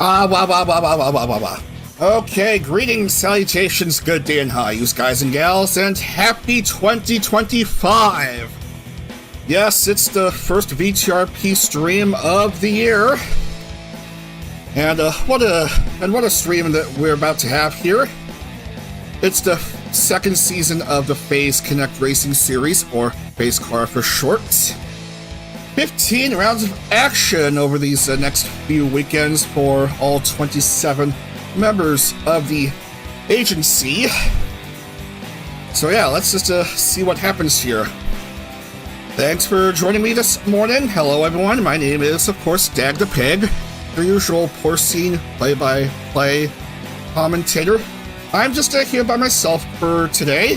Wah, wah, wah, wah, wah, wah, wah, wah. Okay, greetings, salutations, good day and hi, you guys and gals, and happy 2025! Yes, it's the first VTRP stream of the year. And what a stream that we're about to have here. It's the second season of the Phase Connect Racing Series, or PhaseCar for short. 15 rounds of action over these next few weekends for all 27 members of the agency. So yeah, let's just see what happens here. Thanks for joining me this morning. Hello everyone, my name is of course Dag the Pig, the usual porcine play-by-play commentator. I'm just here by myself for today.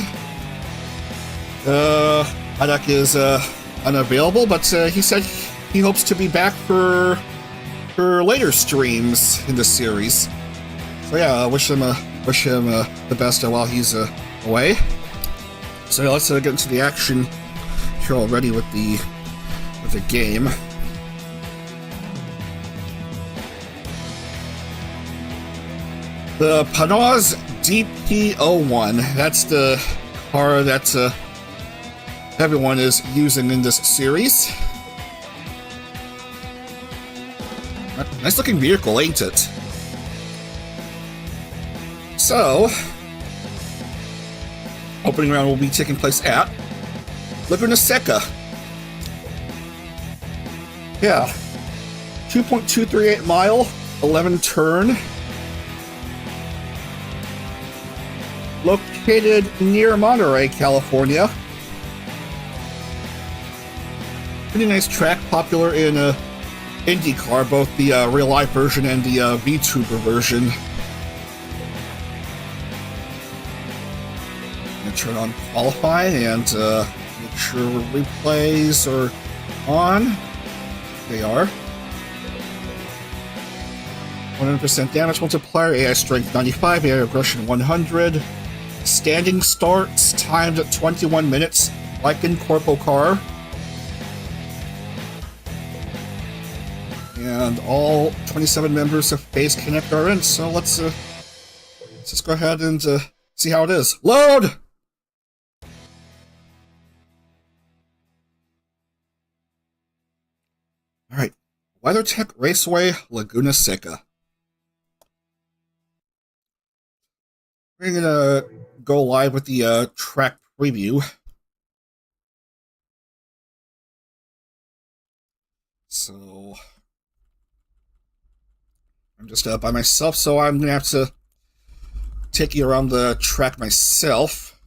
Adak is unavailable, but he said he hopes to be back for later streams in the series. So yeah, wish him the best while he's away. So yeah, let's get into the action here already with the game. The Panoz DP01. That's the car that everyone is using in this series. Nice looking vehicle, ain't it? So, opening round will be taking place at Laguna Seca. Yeah, 2.238 mile, 11 turn. Located near Monterey, California. Pretty nice track, popular in IndyCar, both the real-life version and the Vtuber version. Turn on qualify and make sure replays are on. They are. 100% damage multiplier, AI strength 95, AI aggression 100. Standing starts timed at 21 minutes, like in Corpo Car. And all 27 members of Phase Connect are in, so let's just go ahead and see how it is. Load! Alright, WeatherTech Raceway Laguna Seca. We're gonna go live with the track preview. So I'm just by myself, so I'm gonna have to take you around the track myself.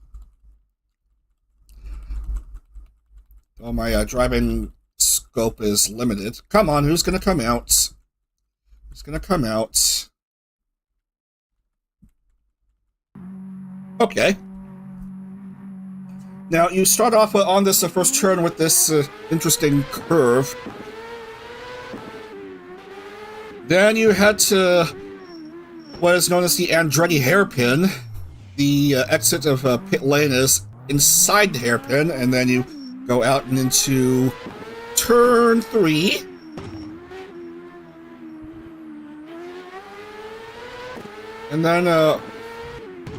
Oh, my driving scope is limited. Come on, who's gonna come out? Who's gonna come out? Okay. Now, you start off on this first turn with this interesting curve. Then you head to what is known as the Andretti hairpin. The exit of pit lane is inside the hairpin, and then you go out and into turn 3. And then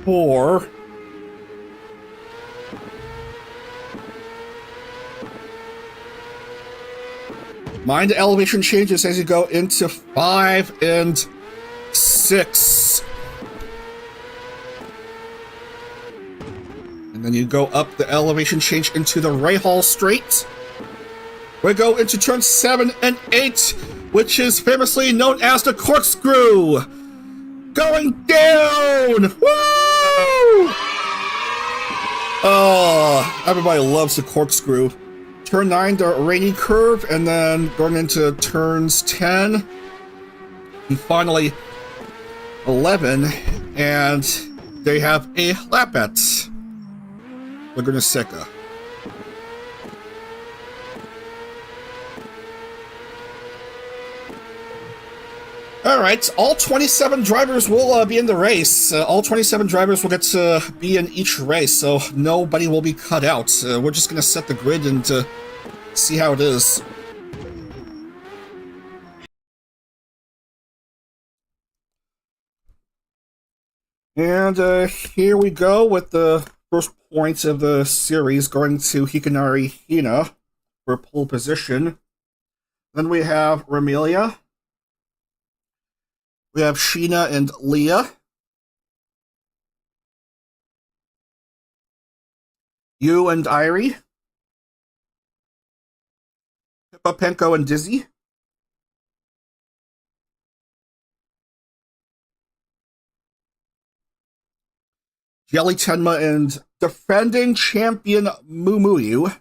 4. Mind the elevation changes as you go into 5 and 6. And then you go up the elevation change into the Rahal Straight. We go into turn 7 and 8, which is famously known as the corkscrew. Going down! Woo! Oh, everybody loves the corkscrew. Turn 9, the rainy curve, and then going into turns 10, and finally 11, and they have a lap at Laguna Seca. Alright, all 27 drivers will be in the race. All 27 drivers will get to be in each race, so nobody will be cut out. We're just going to set the grid and see how it is. And here we go with the first points of the series going to Hikanari Hina for pole position. Then we have Ramelia. We have Sheena and Leah. Yu and Irie. Penko and Dizzy. Jelly Tenma and defending champion Mumuyu.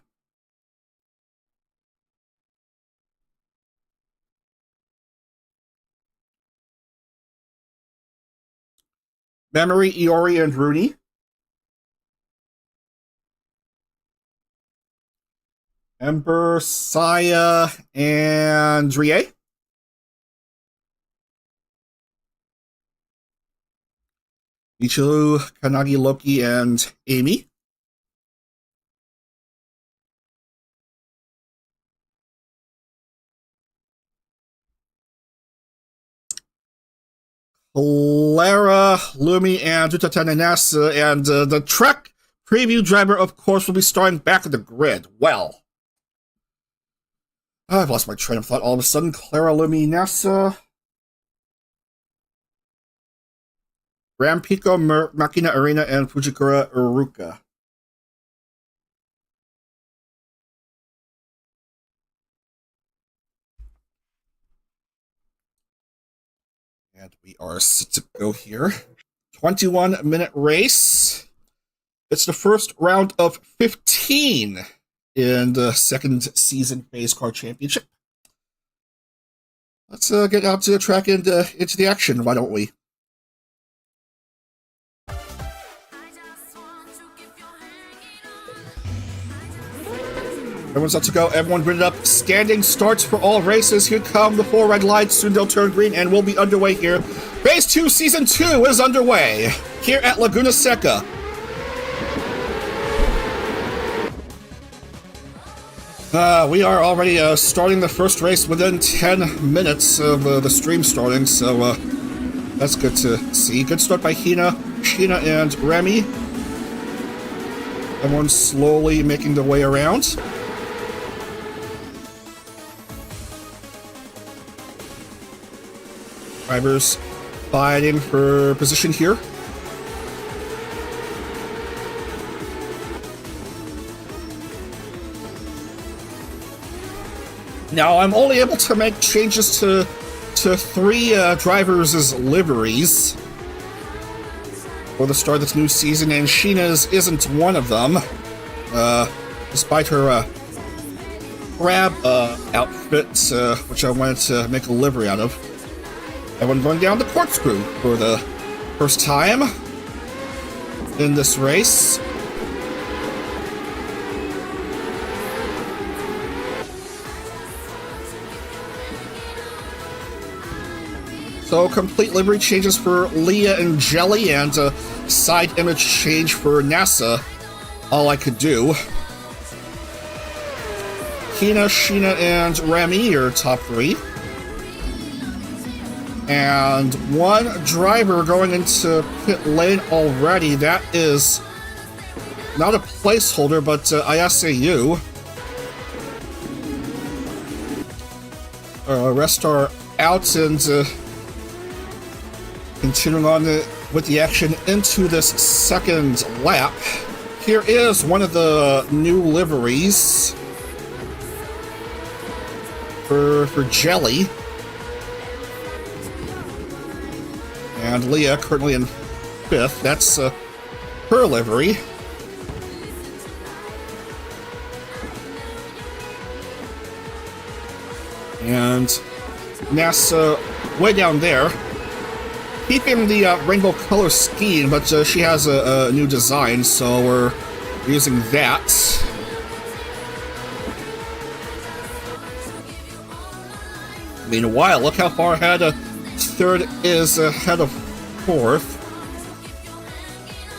Memory, Iori, and Rooney. Ember, Saya, and Rie. Michiru, Kanagi, Loki, and Amy. Clara, Lumi, and Utatananasa, and the Trek preview driver, of course, will be starting back at the grid. Well, I've lost my train of thought all of a sudden. Clara, Lumi, Nasa, Rampiko, Makina Arena, and Fujikura Uruka. And we are set to go here. 21-minute race. It's the first round of 15 in the second season PhaseCar Championship. Let's get out to the track and into the action, why don't we? Everyone's out to go. Everyone grid up. Standing starts for all races. Here come the 4 red lights. Soon they'll turn green and we'll be underway here. Phase 2 Season 2 is underway here at Laguna Seca. We are already starting the first race within 10 minutes of the stream starting, so that's good to see. Good start by Hina, Sheena, and Remy. Everyone's slowly making their way around. Drivers fighting for position here. Now, I'm only able to make changes to 3 drivers' liveries for the start of this new season, and Sheena's isn't one of them, despite her crab outfit, which I wanted to make a livery out of. Everyone going down the corkscrew for the first time in this race. So complete livery changes for Leah and Jelly, and a side image change for NASA. All I could do. Hina, Sheena, and Remy are top 3. And 1 driver going into pit lane already. That is not a placeholder, but ISAU. Rest are out and continuing on with the action into this second lap. Here is one of the new liveries for Jelly. And Leah currently in 5th. That's her livery. And NASA way down there. Keeping the rainbow color scheme, but she has a new design, so we're using that. Meanwhile, look how far ahead 3rd is ahead of 4th.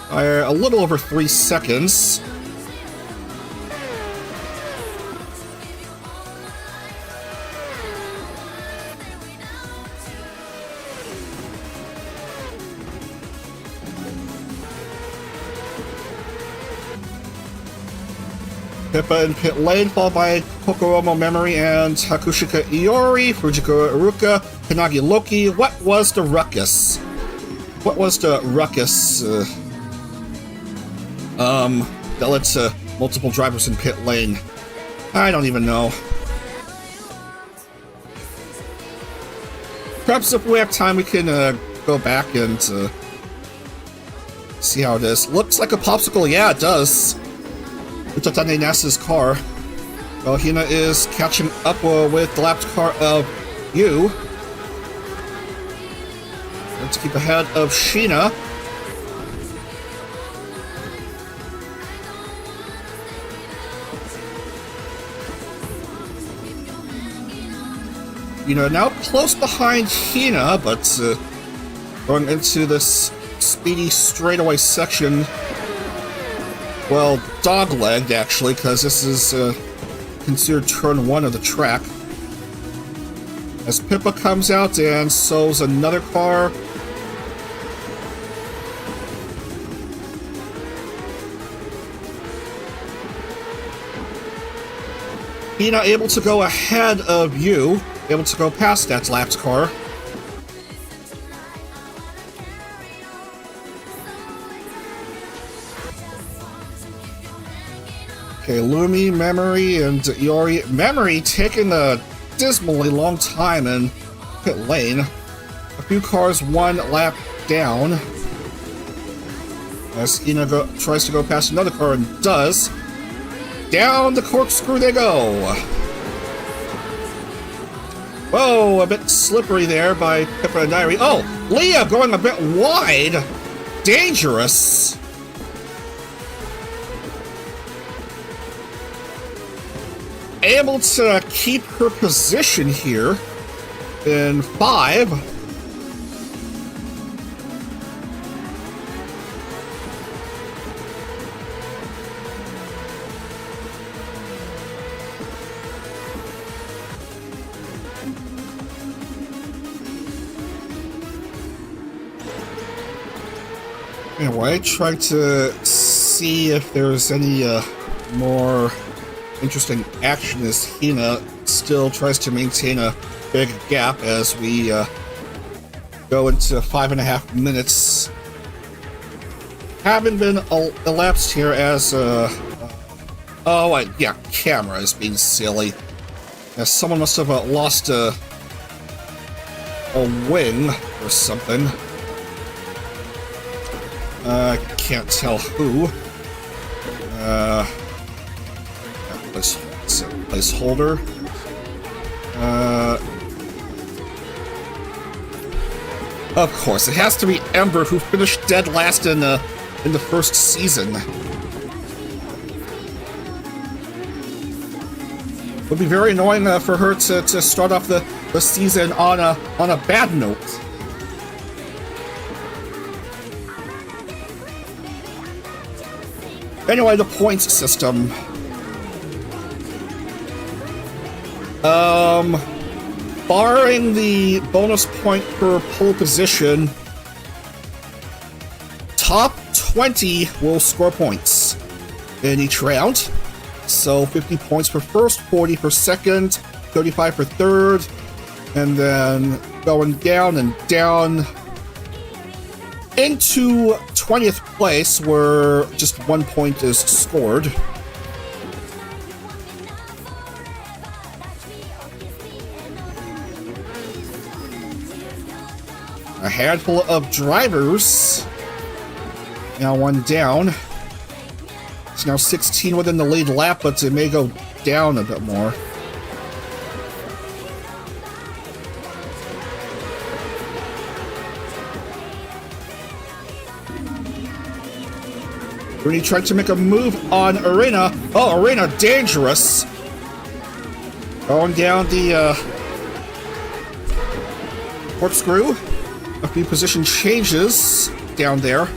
By a little over 3 seconds. Pippa in pit lane, followed by Kokoromo Memory and Hakushika Iori, Fujiko Iruka, Kanagi Loki. What was the ruckus? What was the ruckus? That led to multiple drivers in pit lane. I don't even know. Perhaps if we have time, we can go back and see how it is. Looks like a popsicle. Yeah, it does. Utatane Nasa's car. Well, Hina is catching up with the lapped car of Yu. Let's keep ahead of Sheena. Now close behind Hina, but going into this speedy straightaway section. Well, dog-legged, actually, because this is considered turn 1 of the track. As Pippa comes out and so's another car. Hina able to go ahead of you, able to go past that lapped car. Okay, Lumi, Memory, and Iori. Memory taking a dismally long time in pit lane. A few cars one lap down. As Ina tries to go past another car and does. Down the corkscrew they go. Whoa, a bit slippery there by Pippa and Irie. Oh, Leah going a bit wide. Dangerous. Able to keep her position here in 5. Anyway, try to see if there's any more interesting action as Hina still tries to maintain a big gap as we go into 5.5 minutes. Haven't been elapsed here as yeah, camera is being silly. As someone must have lost a wing or something. Can't tell who. Placeholder. Of course, it has to be Ember, who finished dead last in the first season. Would be very annoying for her to start off the season on a bad note. Anyway, the points system. Barring the bonus point per pole position, top 20 will score points in each round. So 50 points for first, 40 for second, 35 for third, and then going down and down into 20th place, where just 1 point is scored. A handful of drivers. Now one down. It's now 16 within the lead lap, but it may go down a bit more. Rooney tried to make a move on Arena. Oh, Arena dangerous. Going down the corkscrew. A few position changes down there.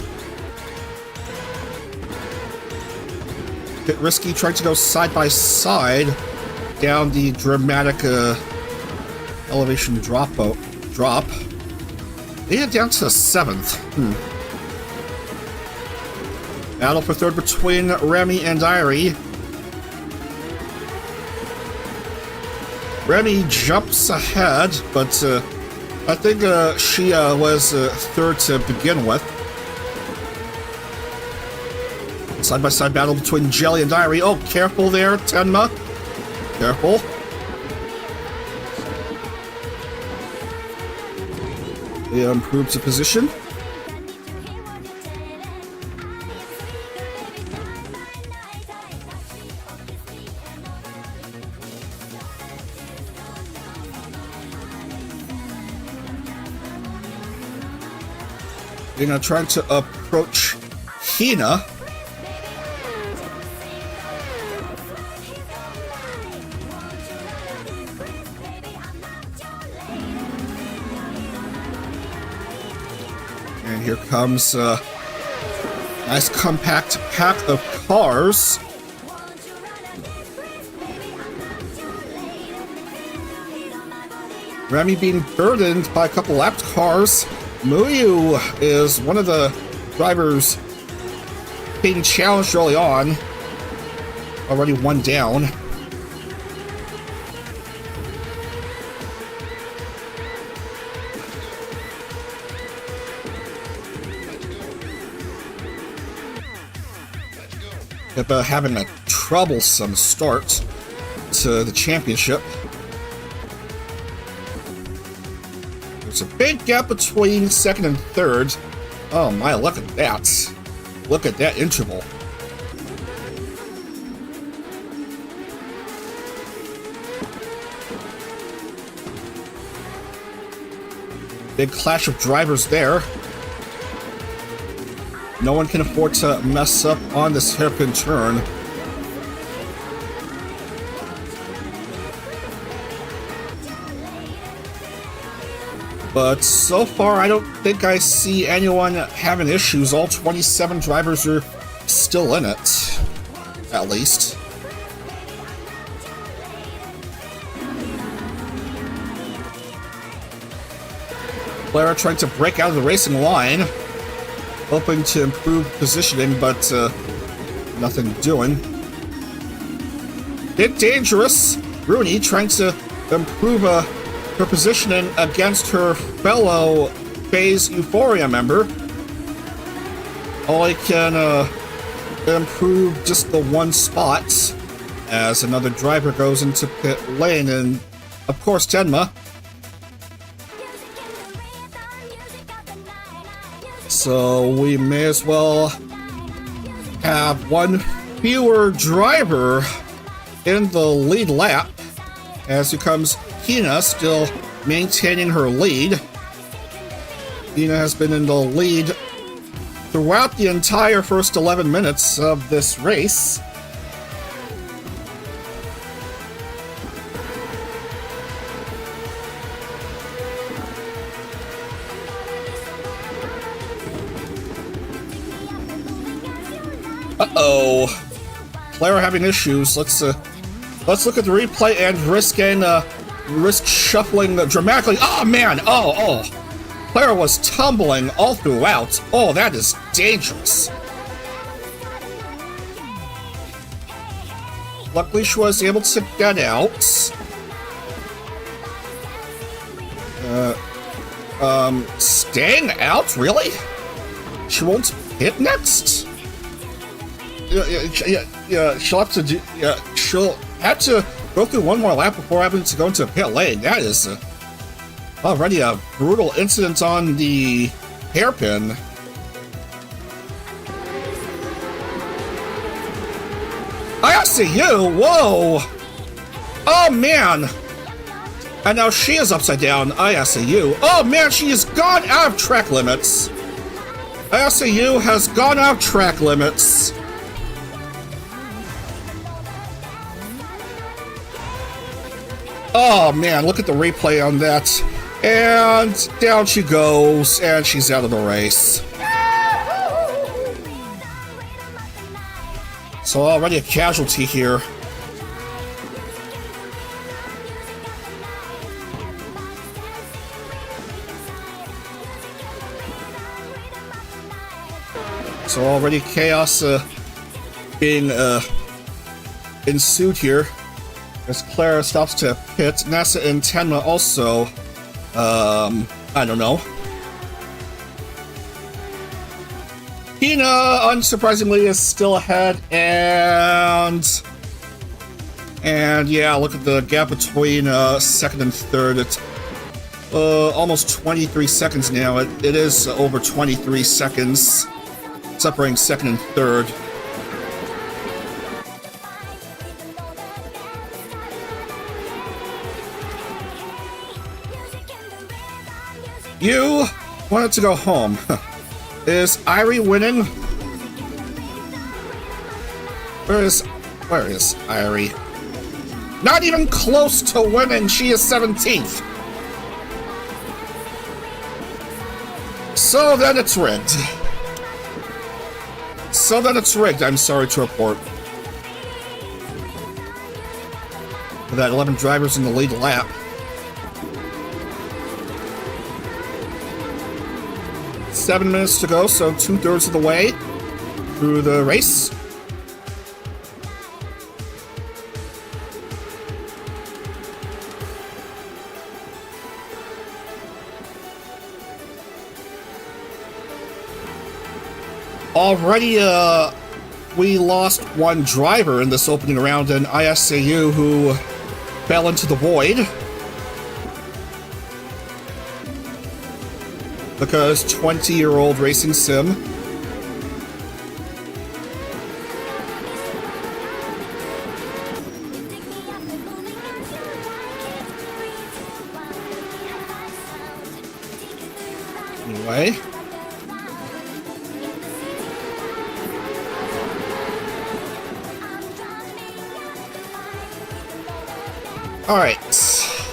Bit risky, trying to go side by side down the dramatic elevation drop. They get down to 7th. Battle for third between Remy and Irie. Remy jumps ahead, but I think she was third to begin with. Side-by-side battle between Jelly and Diary. Oh, careful there, Tenma. Careful. He improves the position. Hina trying to approach Hina. And here comes a nice compact pack of cars. Remy being burdened by a couple lapped cars. Muyu is one of the drivers being challenged early on. Already one down. But having a troublesome start to the championship. There's a big gap between second and third. Oh my, look at that. Look at that interval. Big clash of drivers there. No one can afford to mess up on this hairpin turn. But so far, I don't think I see anyone having issues. All 27 drivers are still in it, at least. Clara trying to break out of the racing line, hoping to improve positioning, but nothing doing. Bit dangerous. Rooney trying to improve her positioning against her fellow Phase Euphoria member. Only can improve just the one spot as another driver goes into pit lane, and of course Tenma. So we may as well have one fewer driver in the lead lap, as here comes Hina, still maintaining her lead. Hina has been in the lead throughout the entire first 11 minutes of this race. Uh-oh. Clara having issues. Let's look at the replay and risk shuffling dramatically. Oh man! Oh. Clara was tumbling all throughout. Oh, that is dangerous. Luckily, she was able to get out. Staying out? Really? She won't hit next? Yeah, she'll have to do. Yeah, she'll have to go through one more lap before having to go into pit lane. That is already a brutal incident on the hairpin. I see you. Whoa! Oh man! And now she is upside down. ISAU. Oh man, she has gone out of track limits. ISAU has gone out of track limits. Oh man, look at the replay on that. And down she goes, and she's out of the race. So already a casualty here. So already chaos being ensued here. As Clara stops to pit, NASA and Tenma also, I don't know. Hina, unsurprisingly, is still ahead, and yeah, look at the gap between second and third. It's almost 23 seconds now. It is over 23 seconds, separating second and third. You wanted to go home. Is Irie winning? Where is Irie? Not even close to winning. She is 17th. So then it's rigged. I'm sorry to report. With that 11 drivers in the lead lap. Seven minutes to go, so 2/3 of the way through the race. Already, we lost one driver in this opening round, an ISAU who fell into the void. Because 20-year-old racing sim. Anyway. Alright,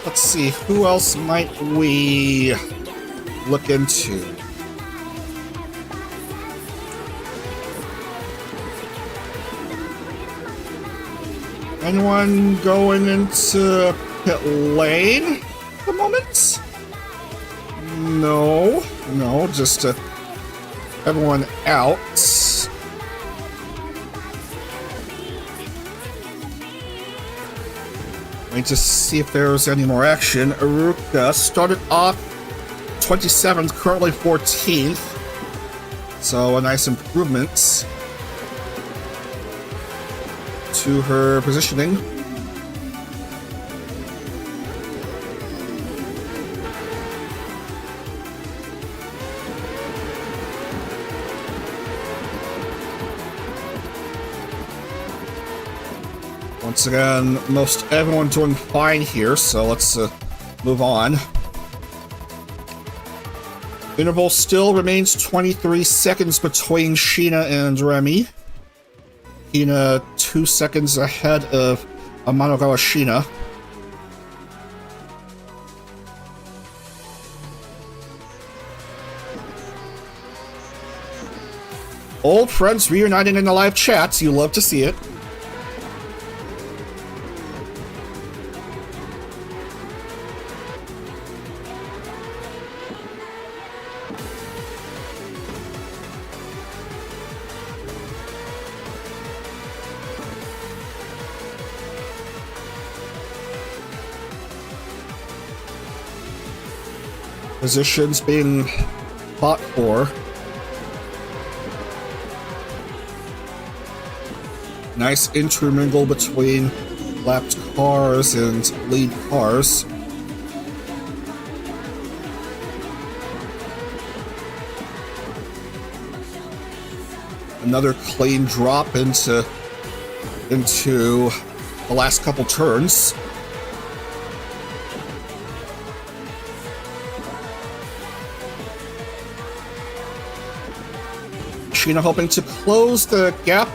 let's see, who else might we look into? Anyone going into pit lane at the moment? No, just everyone out. Let me just see if there's any more action. Aruka started off 27th, currently 14th. So a nice improvement to her positioning. Once again, most everyone doing fine here, so let's move on. Interval still remains 23 seconds between Sheena and Remy. Hina 2 seconds ahead of Amanogawa Sheena. Old friends reuniting in the live chats, you love to see it. Positions being fought for. Nice intermingle between lapped cars and lead cars. Another clean drop into the last couple turns. Sheena hoping to close the gap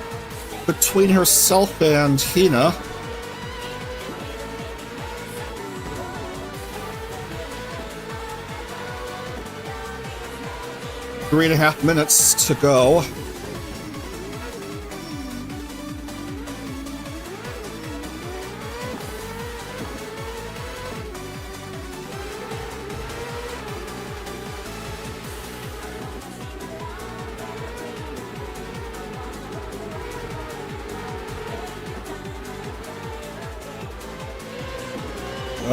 between herself and Hina. Three and a half minutes to go.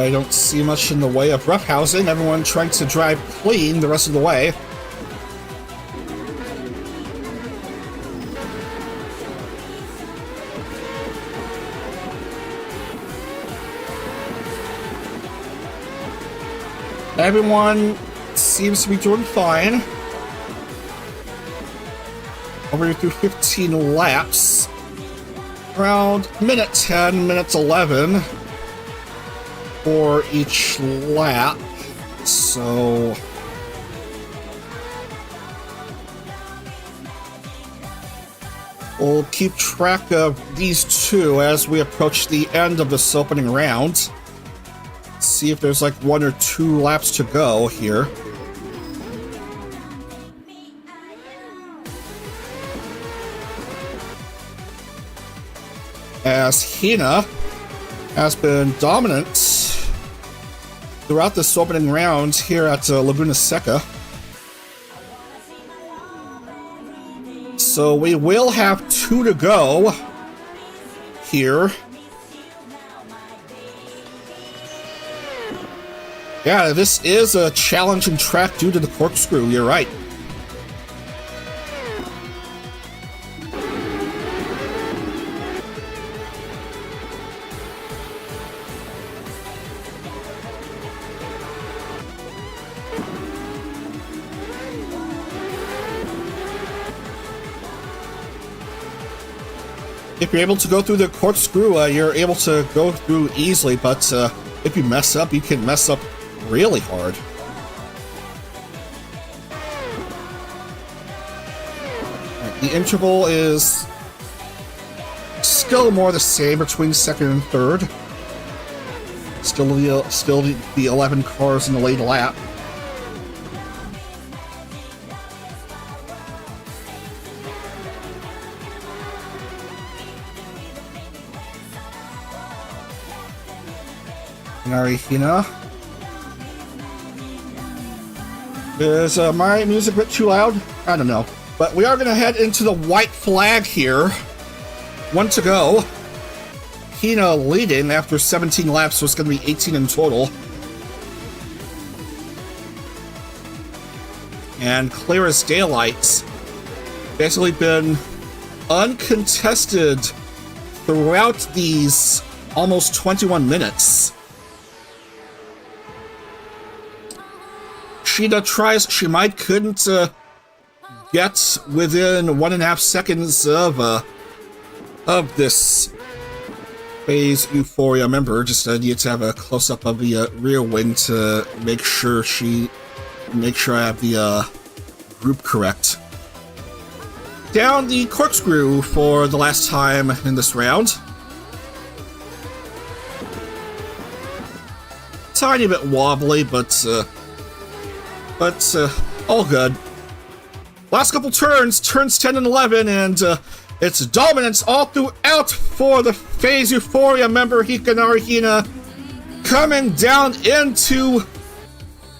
I don't see much in the way of roughhousing. Everyone trying to drive clean the rest of the way. Everyone seems to be doing fine. Already through 15 laps. Around minute 10, minute 11 for each lap. So we'll keep track of these two as we approach the end of this opening round. See if there's like 1 or 2 laps to go here. As Hina has been dominant throughout this opening round here at Laguna Seca. So we will have 2 to go here. Yeah, this is a challenging track due to the corkscrew, you're right. If you're able to go through the corkscrew, you're able to go through easily, but if you mess up, you can mess up really hard. Right, the interval is still more the same between second and third. Still the 11 cars in the lead lap. Hina. Is my music a bit too loud? I don't know. But we are going to head into the white flag here. 1 to go. Hina leading after 17 laps, so it's going to be 18 in total. And clear as daylight. Basically been uncontested throughout these almost 21 minutes. Sheena tries, she couldn't get within 1.5 seconds of this phase Euphoria member. Just need to have a close-up of the rear wing to make sure I have the group correct. Down the corkscrew for the last time in this round. Tiny bit wobbly, but all good. Last couple turns, turns 10 and 11, and it's dominance all throughout for the Phase Euphoria member Hikanari Hina, coming down into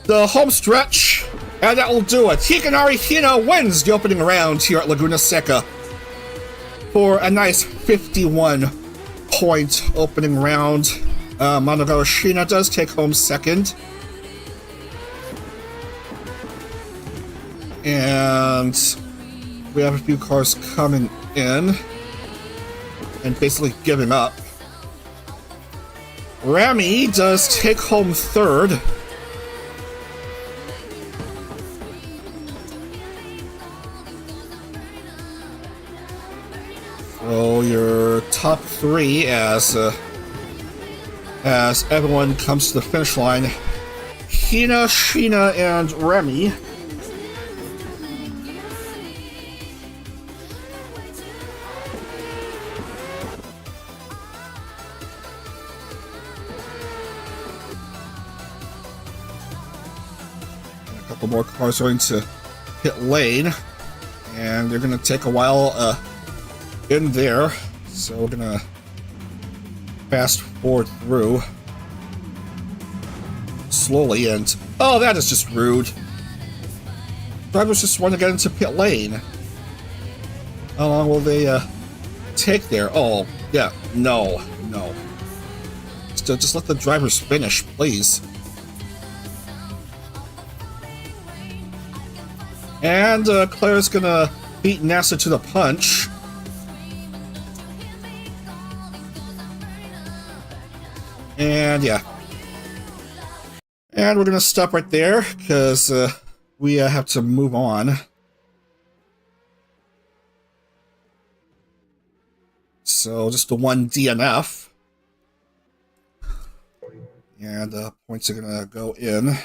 the home stretch, and that will do it. Hikanari Hina wins the opening round here at Laguna Seca for a nice 51-point opening round. Monogawa Shina does take home second. And we have a few cars coming in and basically giving up. Rami does take home third. So your top 3 as everyone comes to the finish line. Hina, Sheena, and Remy. More cars going to pit lane, and they're going to take a while in there, so we're going to fast forward through slowly. And oh, that is just rude. Drivers just want to get into pit lane. How long will they take there? Oh yeah, no, Just let the drivers finish, please. And Claire's gonna beat NASA to the punch. And yeah. And we're gonna stop right there, because we have to move on. So just the one DNF. And points are gonna go in.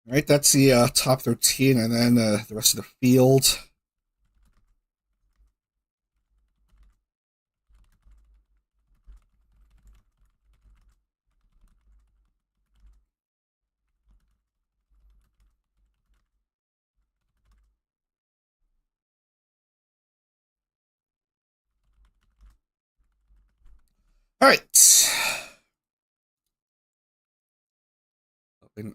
All right, that's the top 13, and then the rest of the field. All right. Open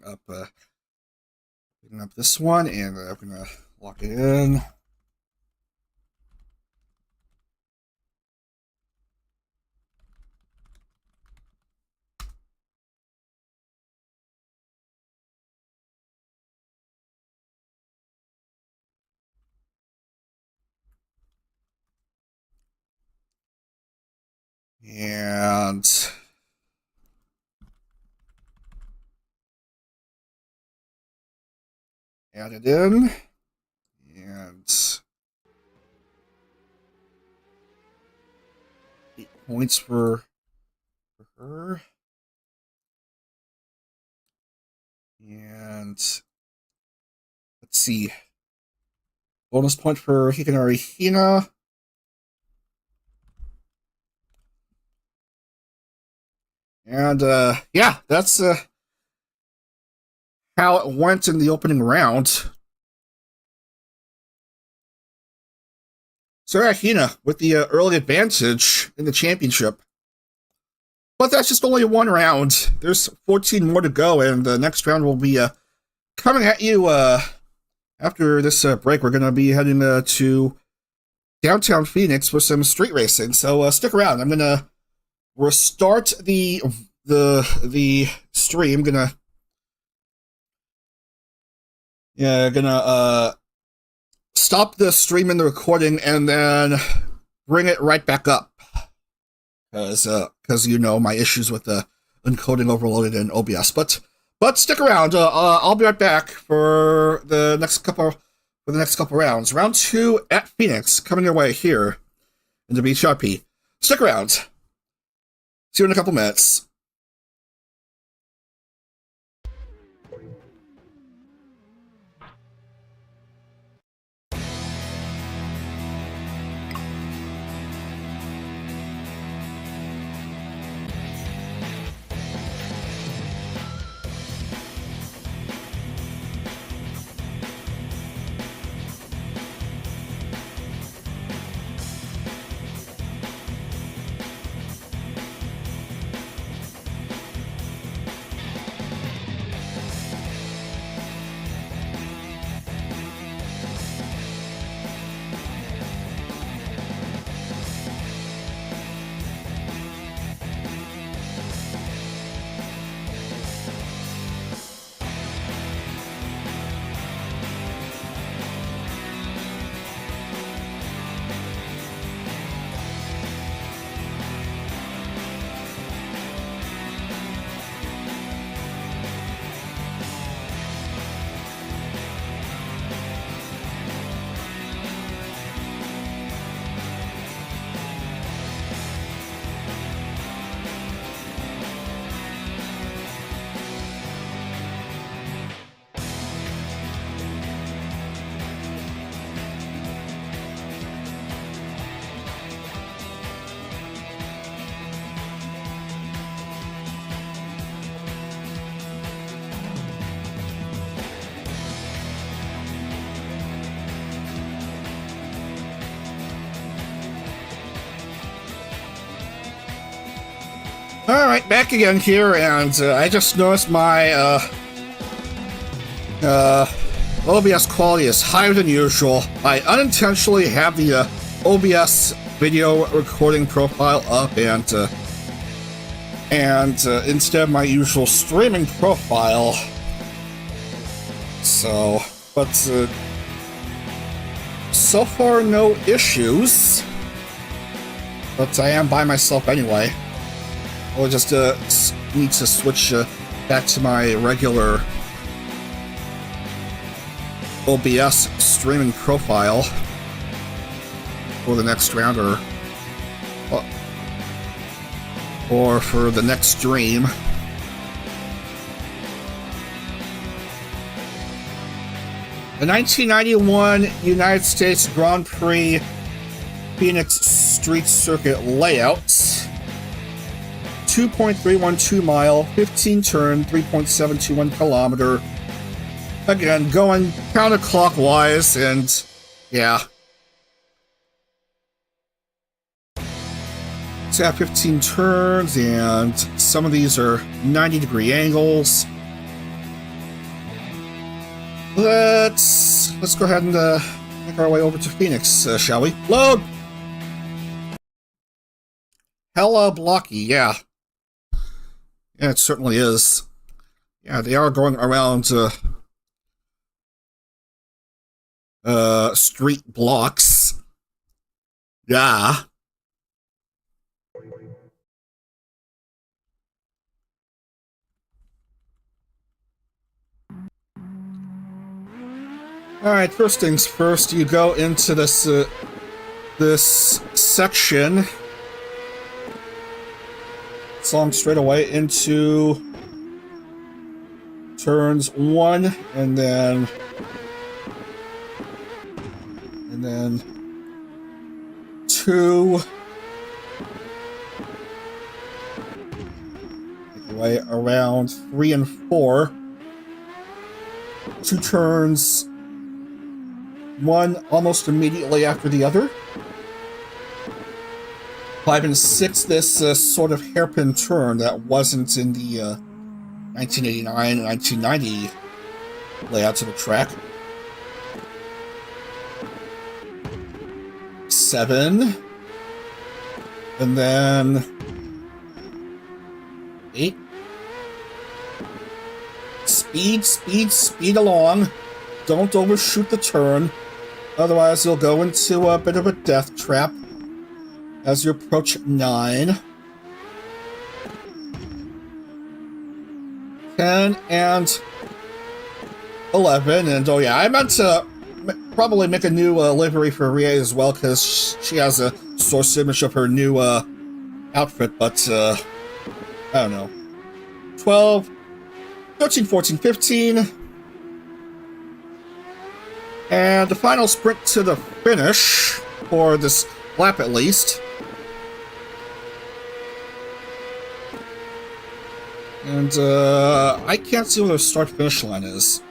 up this one, and I'm gonna lock it in. And add it in. And 8 points for her. And let's see. Bonus point for Hikanari Hina. And yeah, that's how it went in the opening round. So yeah, Hina with the early advantage in the championship. But that's just only one round. There's 14 more to go, and the next round will be coming at you after this break. We're going to be heading to downtown Phoenix for some street racing. So stick around. I'm going to restart the stream. Gonna stop the stream and the recording, and then bring it right back up, because you know my issues with the encoding overloaded in OBS. But stick around. I'll be right back for the next couple rounds. Round 2 at Phoenix coming your way here in the BHRP. Stick around. See you in a couple minutes. Alright, back again here, and I just noticed my OBS quality is higher than usual. I unintentionally have the OBS video recording profile up, and instead of my usual streaming profile. So, but so far no issues. But I am by myself anyway. I'll just need to switch back to my regular OBS streaming profile for the next round, or for the next stream. The 1991 United States Grand Prix Phoenix Street Circuit layout. 2.312 mile, 15 turn, 3.721 kilometer. Again, going counterclockwise, and yeah. It's got 15 turns, and some of these are 90-degree angles. Let's go ahead and make our way over to Phoenix, shall we? Load! Hella blocky, yeah. Yeah, it certainly is. Yeah, they are going around street blocks. Yeah. Alright, first things first, you go into this this section. It's long straight away into turns 1 and then 2. Make your way around 3 and 4. 2 turns, one almost immediately after the other. 5 and 6, this sort of hairpin turn that wasn't in the 1989 and 1990 layouts of the track. 7, and then 8. Speed along. Don't overshoot the turn, otherwise you'll go into a bit of a death trap as you approach 9. 10 and 11, and oh yeah, I meant to probably make a new livery for Ria as well, because she has a source image of her new outfit, but I don't know. 12, 13, 14, 15, and the final sprint to the finish, for this lap at least. And I can't see where the start-finish line is.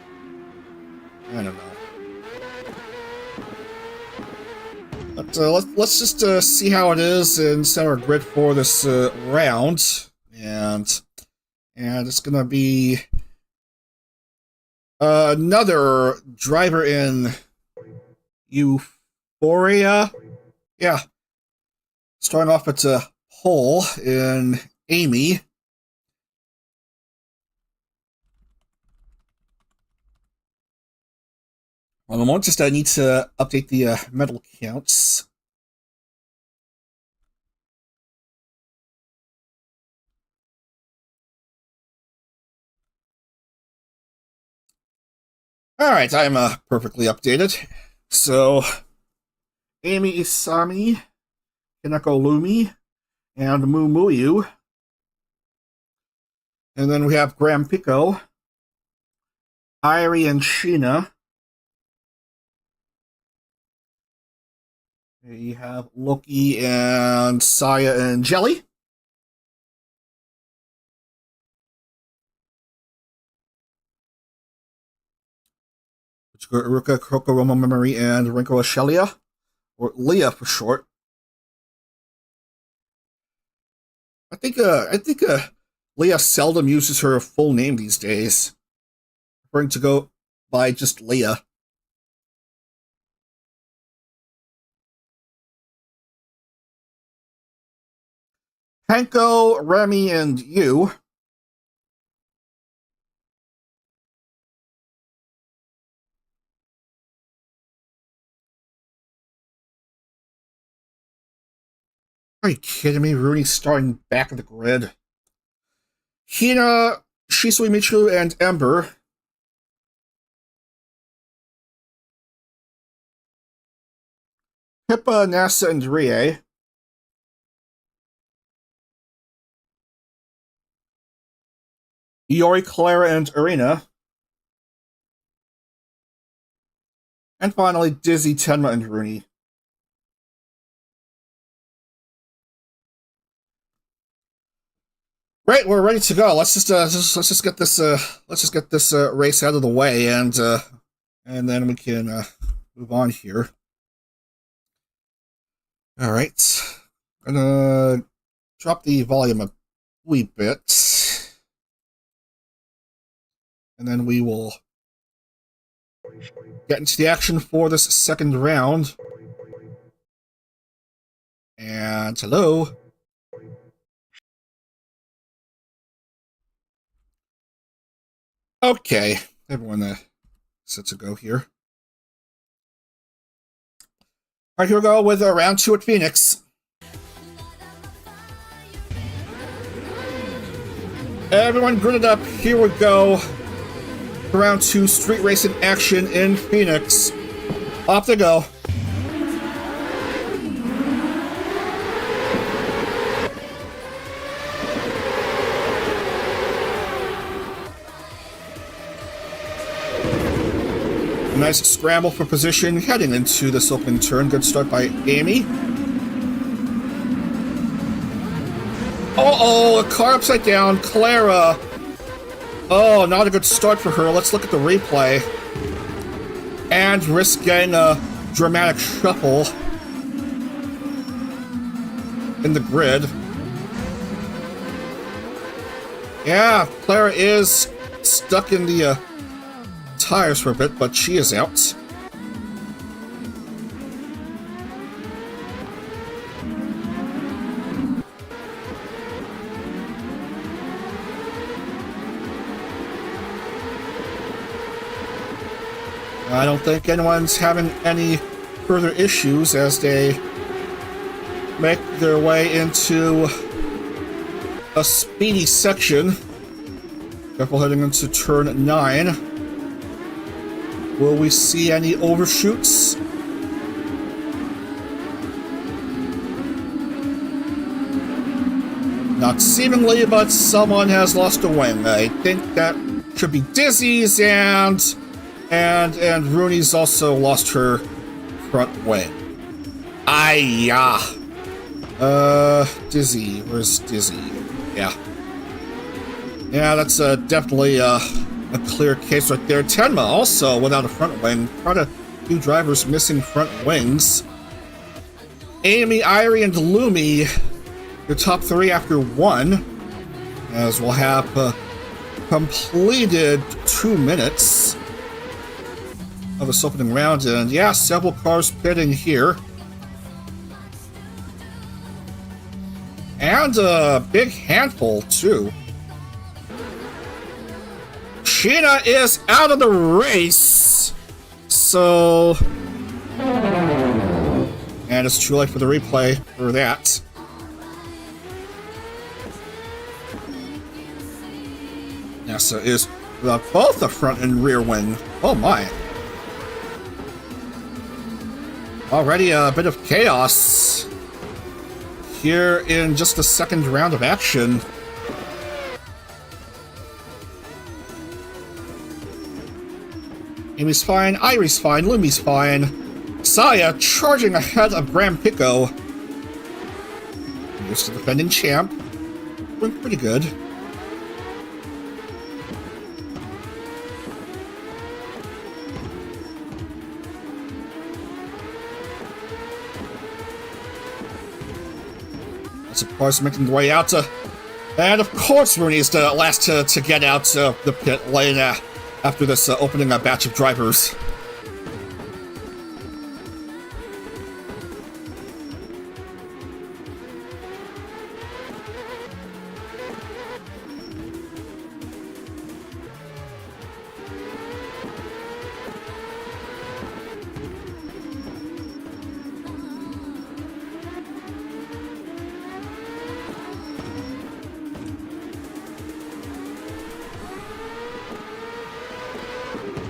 I don't know. But let's just see how it is in center grid for this round, and it's gonna be another driver in Euphoria. Yeah, starting off at a pole in Amy. Well, I won't just need to update the medal counts. Alright, I'm perfectly updated. So, Amy Isami, Hinako Lumi, and Mumuyu. And then we have Graham Pico, Irie and Sheena. You have Loki and Saya and Jelly. Ruka, Kroko, Roma Memory, and Rinko Ashelia, or Leah for short. I think Leah seldom uses her full name these days. Preferring to go by just Leah. Panko, Remy, and you. Are you kidding me? Rooney's starting back of the grid. Hina, Shisui Michu, and Ember. Pippa, Nasa, and Rie. Iori, Clara, and Arena. And finally, Dizzy, Tenma, and Rooney. Right, we're ready to go. Let's just get this race out of the way, and then we can move on here. All right, gonna drop the volume a wee bit, and then we will get into the action for this second round. And hello. Okay, everyone set to go here. All right, here we go with round 2 at Phoenix. Everyone grid up. Here we go. Round 2 street racing action in Phoenix. Off they go. Nice scramble for position heading into this opening turn. Good start by Amy. Uh-oh, a car upside down. Clara. Oh, not a good start for her. Let's look at the replay. And risk getting a dramatic shuffle in the grid. Yeah, Clara is stuck in the tires for a bit, but she is out. I don't think anyone's having any further issues as they make their way into a speedy section. Careful heading into turn 9. Will we see any overshoots? Not seemingly, but someone has lost a wing. I think that should be Dizzy's, and Rooney's also lost her front wing. Ayah. Dizzy. Where's Dizzy? Yeah. Yeah, that's definitely a clear case right there. Tenma also without a front wing. Quite a few drivers missing front wings. Amy, Irie, and Lumi, your top 3 after 1, as we'll have completed 2 minutes of this opening round. And yeah, several cars pitting here. And a big handful, too. Sheena is out of the race, so... And it's too late for the replay for that. NASA is without both the front and rear wing. Oh my. Already a bit of chaos here in just the second round of action. Amy's fine, Irie's fine, Lumi's fine. Saya charging ahead of Graham Pico. Here's the defending champ. Doing pretty good. Supplies making their way out. And of course, Rooney's the last to get out the pit lane after this opening batch of drivers.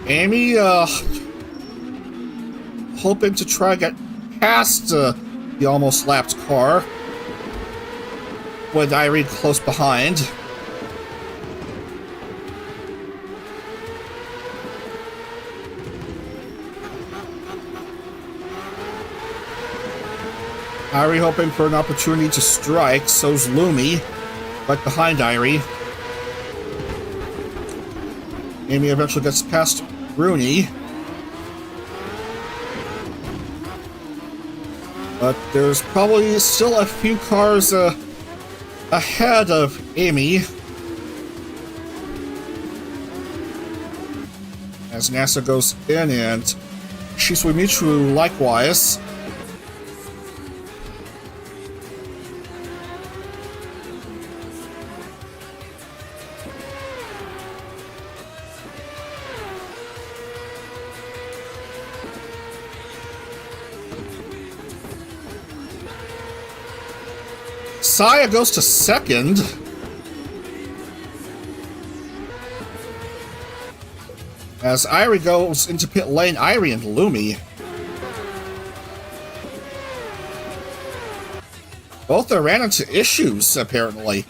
Amy, hoping to try to get past the almost lapped car, with Irie close behind. Irie hoping for an opportunity to strike, so's Lumi, right behind Irie. Amy eventually gets past Rooney. But there's probably still a few cars ahead of Amy. As NASA goes in, and Shisuimitsu likewise. Saya goes to second. As Irie goes into pit lane, Irie and Lumi. Both ran into issues, apparently.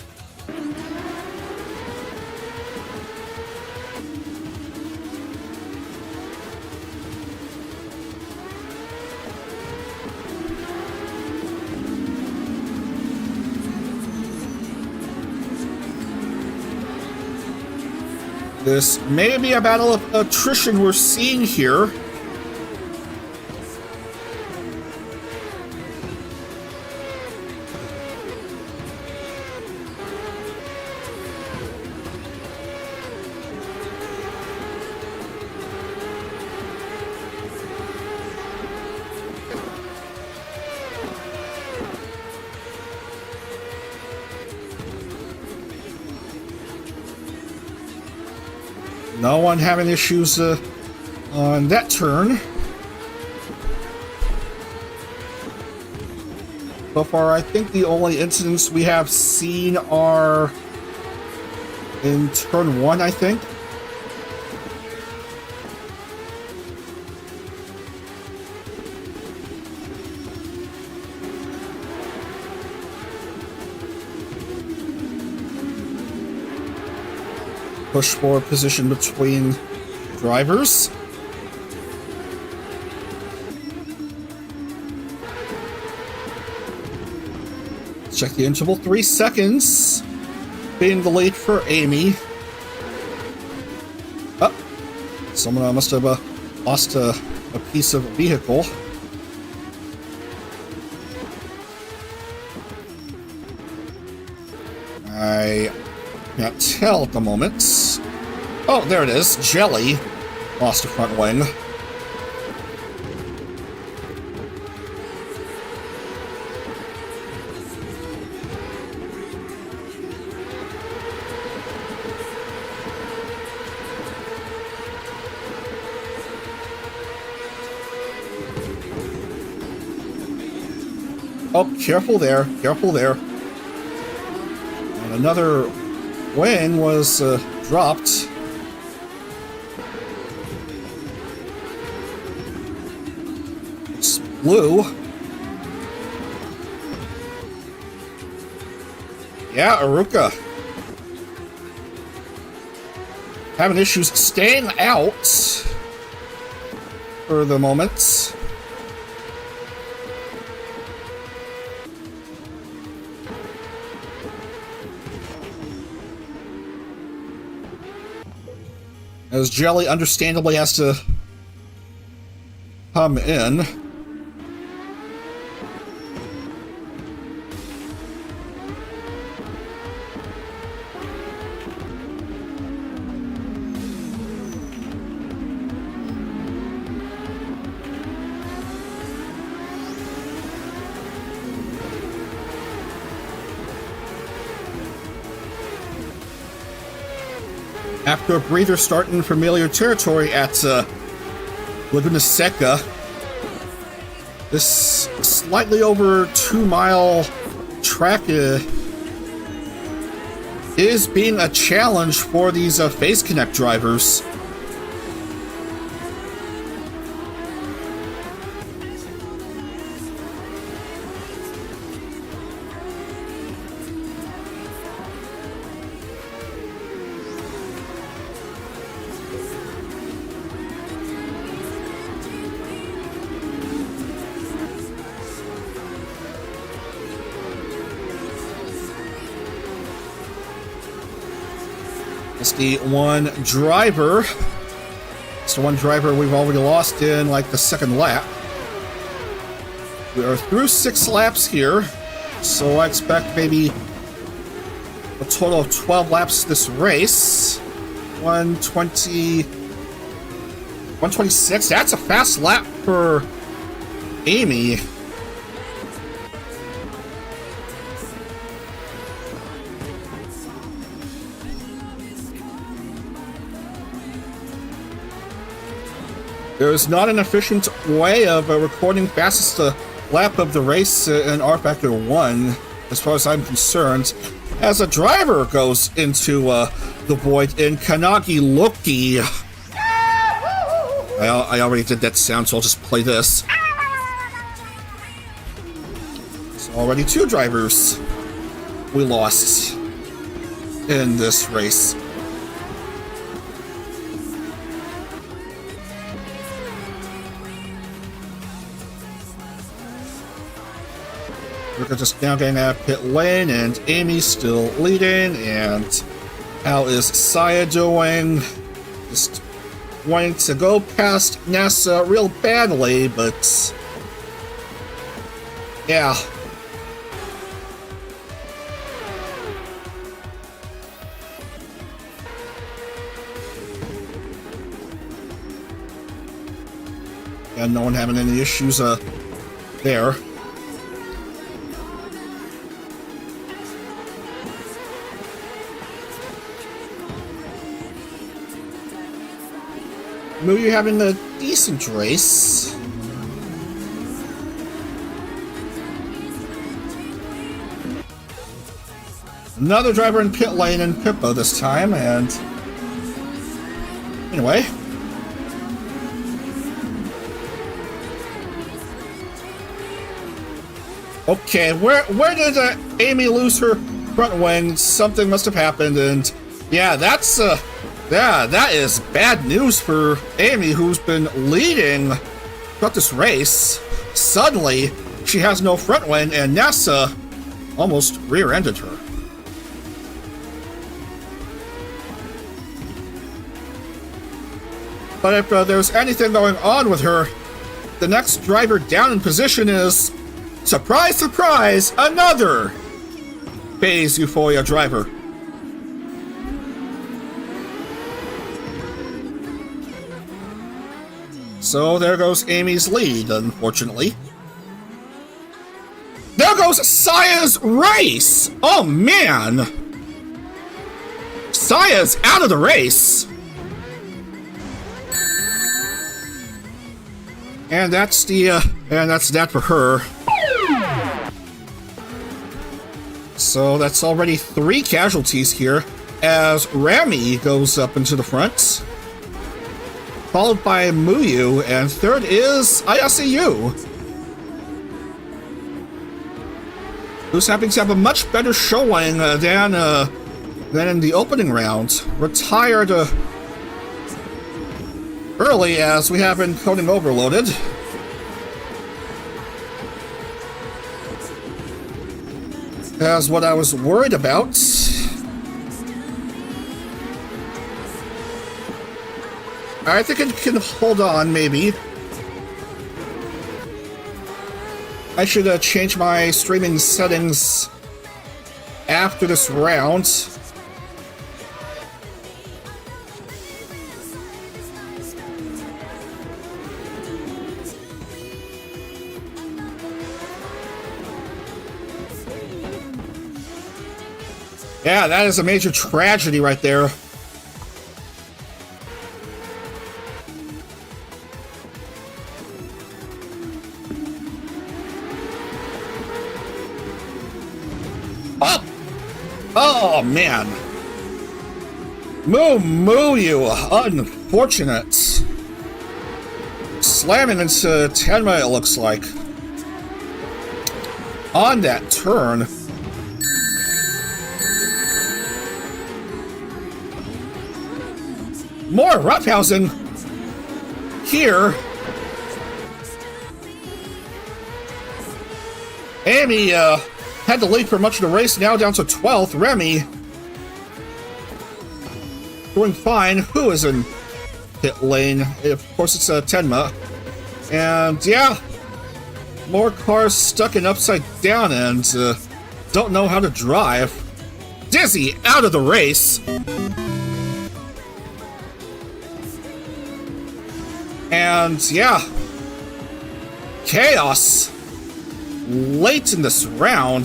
This may be a battle of attrition we're seeing here. No one having issues on that turn. So far, I think the only incidents we have seen are in turn 1, I think. Push for position between drivers. Check the interval, 3 seconds. Being the lead for Amy. Oh, someone must have lost a piece of vehicle. I can't tell at the moment. Oh, there it is. Jelly lost a front wing. Oh, careful there. Careful there. And another wing was dropped. It's blue. Yeah, Aruka. Having issues staying out for the moment. As Jelly understandably has to come in. After a breather start in familiar territory at Laguna Seca, this slightly over 2-mile track is being a challenge for these Phase Connect drivers. It's the one driver. It's the one driver we've already lost in like the second lap. We are through 6 laps here, so I expect maybe a total of 12 laps this race. 120, 126. That's a fast lap for Amy. There's not an efficient way of recording fastest lap of the race in rFactor 1, as far as I'm concerned, as a driver goes into the void in Kanagi Loki. I already did that sound, so I'll just play this. It's already 2 drivers we lost in this race. We're just now getting out of pit lane, and Amy's still leading, and how is Saya doing? Just wanting to go past NASA real badly, but yeah. And no one having any issues there. Maybe having a decent race. Another driver in pit lane and Pippa this time, and anyway. Okay, where did Amy lose her front wing? Something must have happened, and yeah, that's that is bad news for Amy, who's been leading throughout this race. Suddenly, she has no front wing, and NASA almost rear-ended her. But if there's anything going on with her, the next driver down in position is, surprise, surprise, another Phase Euphoria driver. So there goes Amy's lead, unfortunately. There goes Saya's race! Oh man! Saya's out of the race! And that's that for her. So that's already 3 casualties here, as Rami goes up into the front, followed by Muyu, and third is ISCU, who's having to have a much better showing than in the opening round. Retired early, as we have encoding overloaded. As what I was worried about. I think it can hold on, maybe. I should change my streaming settings after this round. Yeah, that is a major tragedy right there. Oh, man. Moo moo, you unfortunate. Slamming into Tenma, it looks like. On that turn. More roughhousing here. Amy had the lead for much of the race, now down to 12th. Remy doing fine. Who is in pit lane? Of course, it's Tenma. And yeah, more cars stuck in upside down and don't know how to drive. Dizzy out of the race. And yeah, chaos late in this round.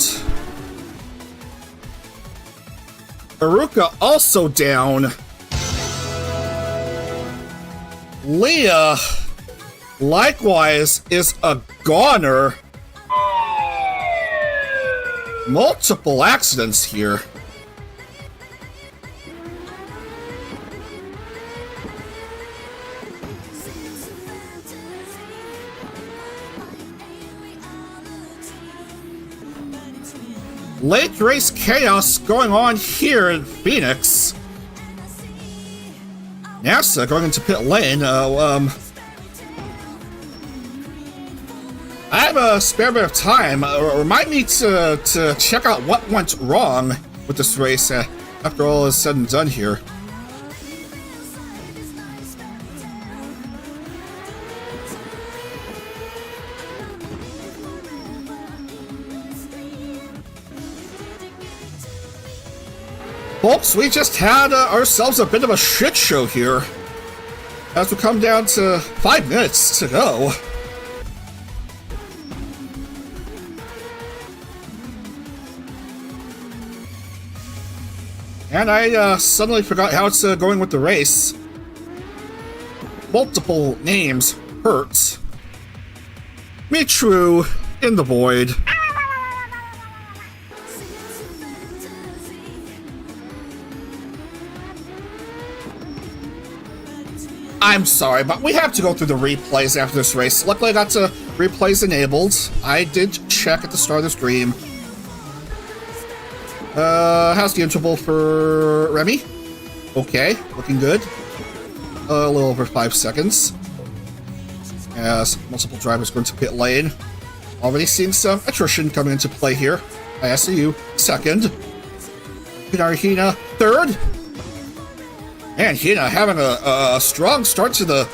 Aruka also down. Leah, likewise, is a goner. Multiple accidents here. Late race chaos going on here in Phoenix. NASA going into pit lane. I have a spare bit of time. Remind me to check out what went wrong with this race after all is said and done here. Folks, we just had ourselves a bit of a shit show here as we come down to 5 minutes to go. And I suddenly forgot how it's going with the race. Multiple names hurt. Me true in the void. I'm sorry, but we have to go through the replays after this race. Luckily, I got replays enabled. I did check at the start of the stream. How's the interval for Remy? Okay, looking good. A little over 5 seconds. As multiple drivers go into pit lane. Already seeing some attrition coming into play here. I see you second. Hina third. Man, Hina having a strong start to the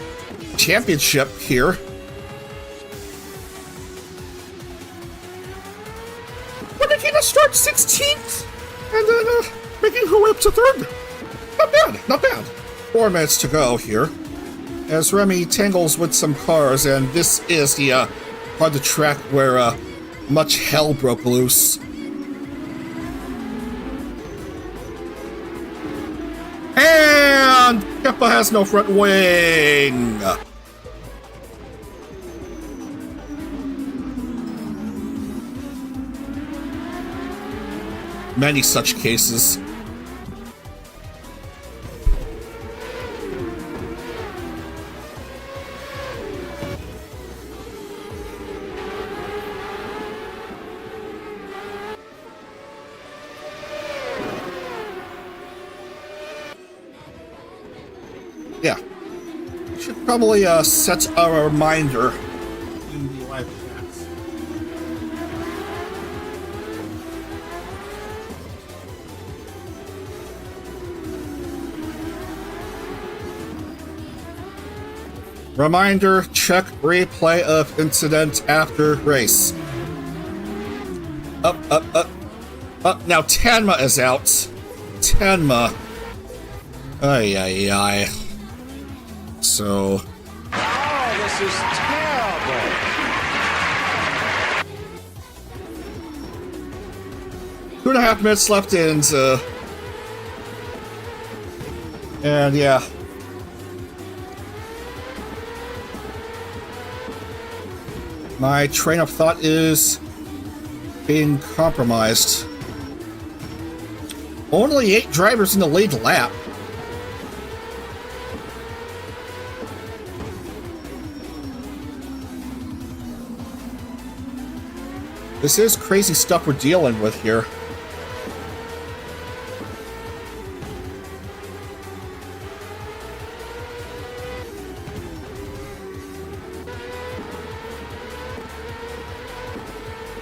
championship here. What did Hina start 16th? And then making her way up to third. Not bad, not bad. 4 minutes to go here. As Remy tangles with some cars, and this is the part of the track where much hell broke loose. And Keppa has no front wing. Many such cases. Yeah. Should probably set a reminder in the live chat. Reminder, check replay of incident after race. Up. Now Tenma is out. Tenma. Ay. So. Oh, this is terrible. 2.5 minutes left in, and yeah. My train of thought is being compromised. Only 8 drivers in the lead lap. This is crazy stuff we're dealing with here.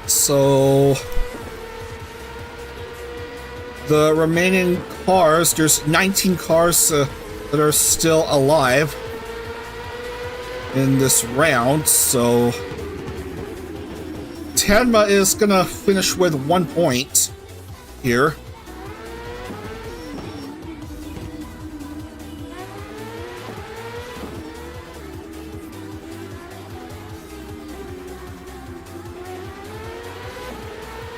So the remaining cars, there's 19 cars that are still alive in this round, so Tenma is gonna finish with 1 point here.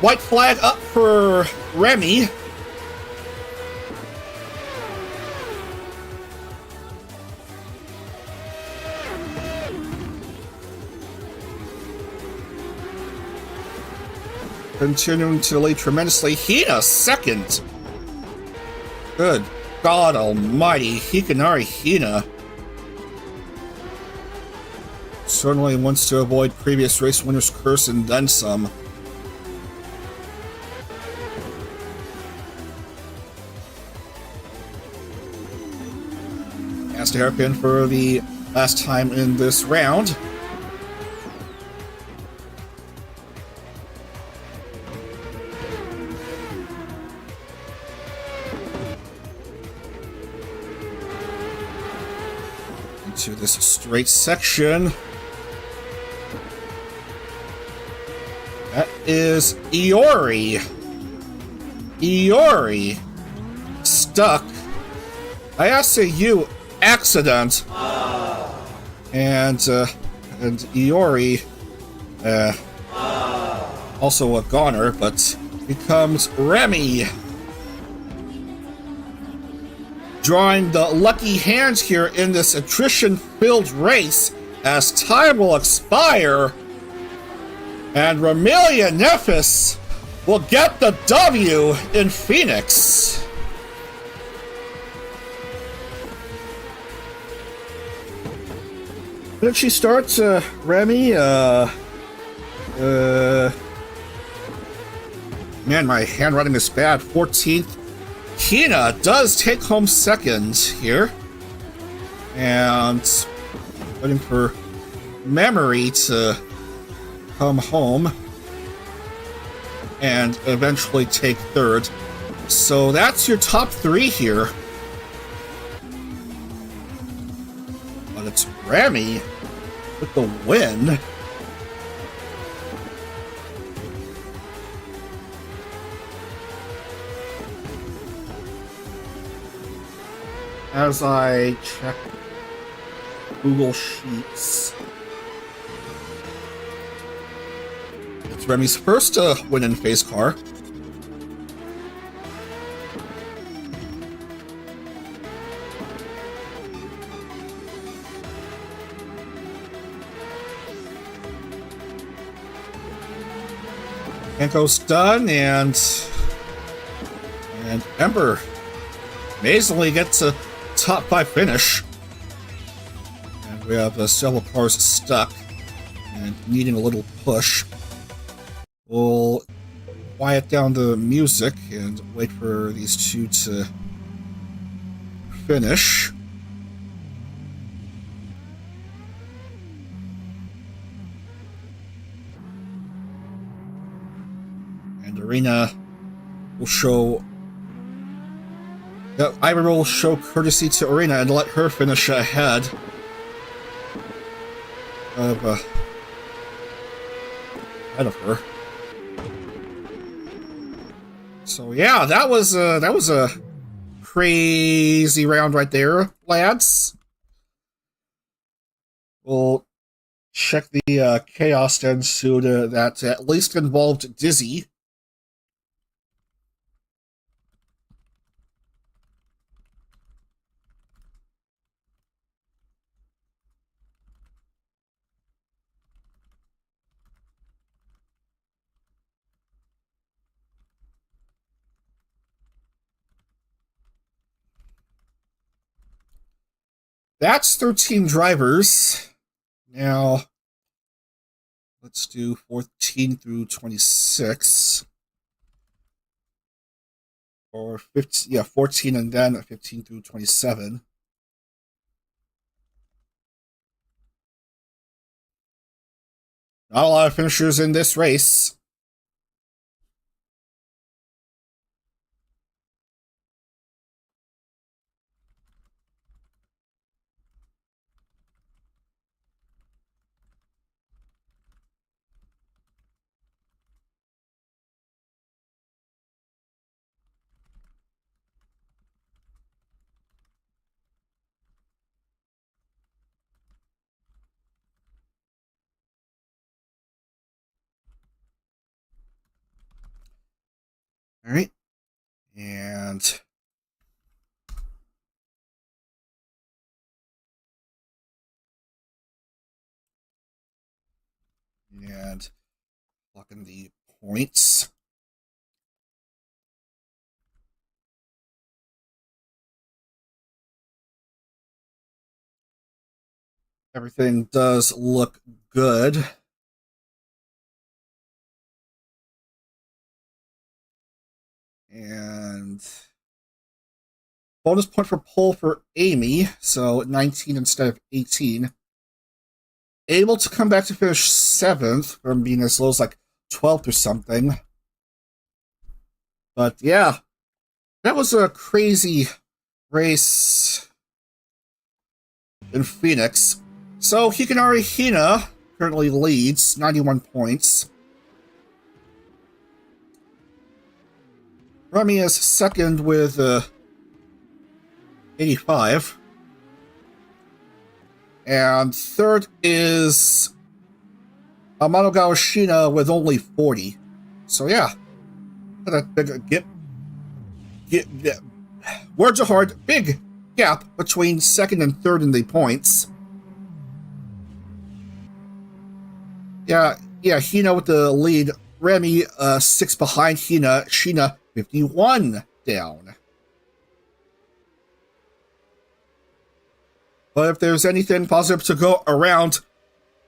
White flag up for Remy. Continuing to lead tremendously. Hina second. Good God almighty. Hikanari Hina certainly wants to avoid previous race winner's curse and then some. Has to hairpin for the last time in this round. Into this straight section. That is Iori. Iori stuck. I asked you accident. And Iori, also a goner, but becomes Remy. Drawing the lucky hand here in this attrition-filled race as time will expire. And Ramilia Nephis will get the W in Phoenix. Did she start, Remy? Man, my handwriting is bad. 14th. Hina does take home second here. And waiting for Memory to come home and eventually take third. So that's your top 3 here. But it's Remy with the win. As I check Google Sheets, it's Remy's first win in PhaseCar. Hanko's done, and Ember amazingly gets a top 5 finish. And we have several cars stuck and needing a little push. We'll quiet down the music and wait for these two to finish. And Arena will show... Ivor will show courtesy to Arena and let her finish ahead of her. So yeah, that was a crazy round right there, lads. We'll check the chaos that ensued that at least involved Dizzy. that's 13 drivers. Now, let's do 14 through 26. Or 15, yeah, 14 and then 15 through 27. Not a lot of finishers in this race. All right. And locking the points. Everything does look good. And bonus point for pole for Amy, so 19 instead of 18. Able to come back to finish 7th from being as low as like 12th or something. But yeah, that was a crazy race in Phoenix. So Hikanari Hina currently leads, 91 points. Remy is second with 85. And third is Amano Gawashina with only 40. So yeah, words are hard. Big gap between second and third in the points. Yeah, Hina with the lead. Remy 6 behind Hina. Sheena 51 down. But if there's anything positive to go around,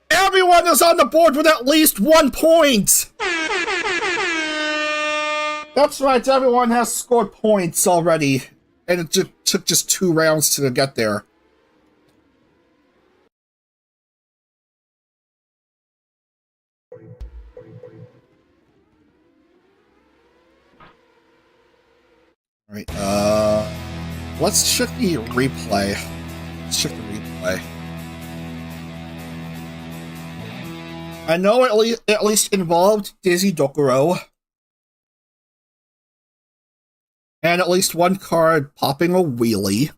everyone is on the board with at least 1 point! That's right, everyone has scored points already. And it took just 2 rounds to get there. Alright, let's check the replay. I know it at least involved Daisy Dokuro. And at least one card popping a wheelie.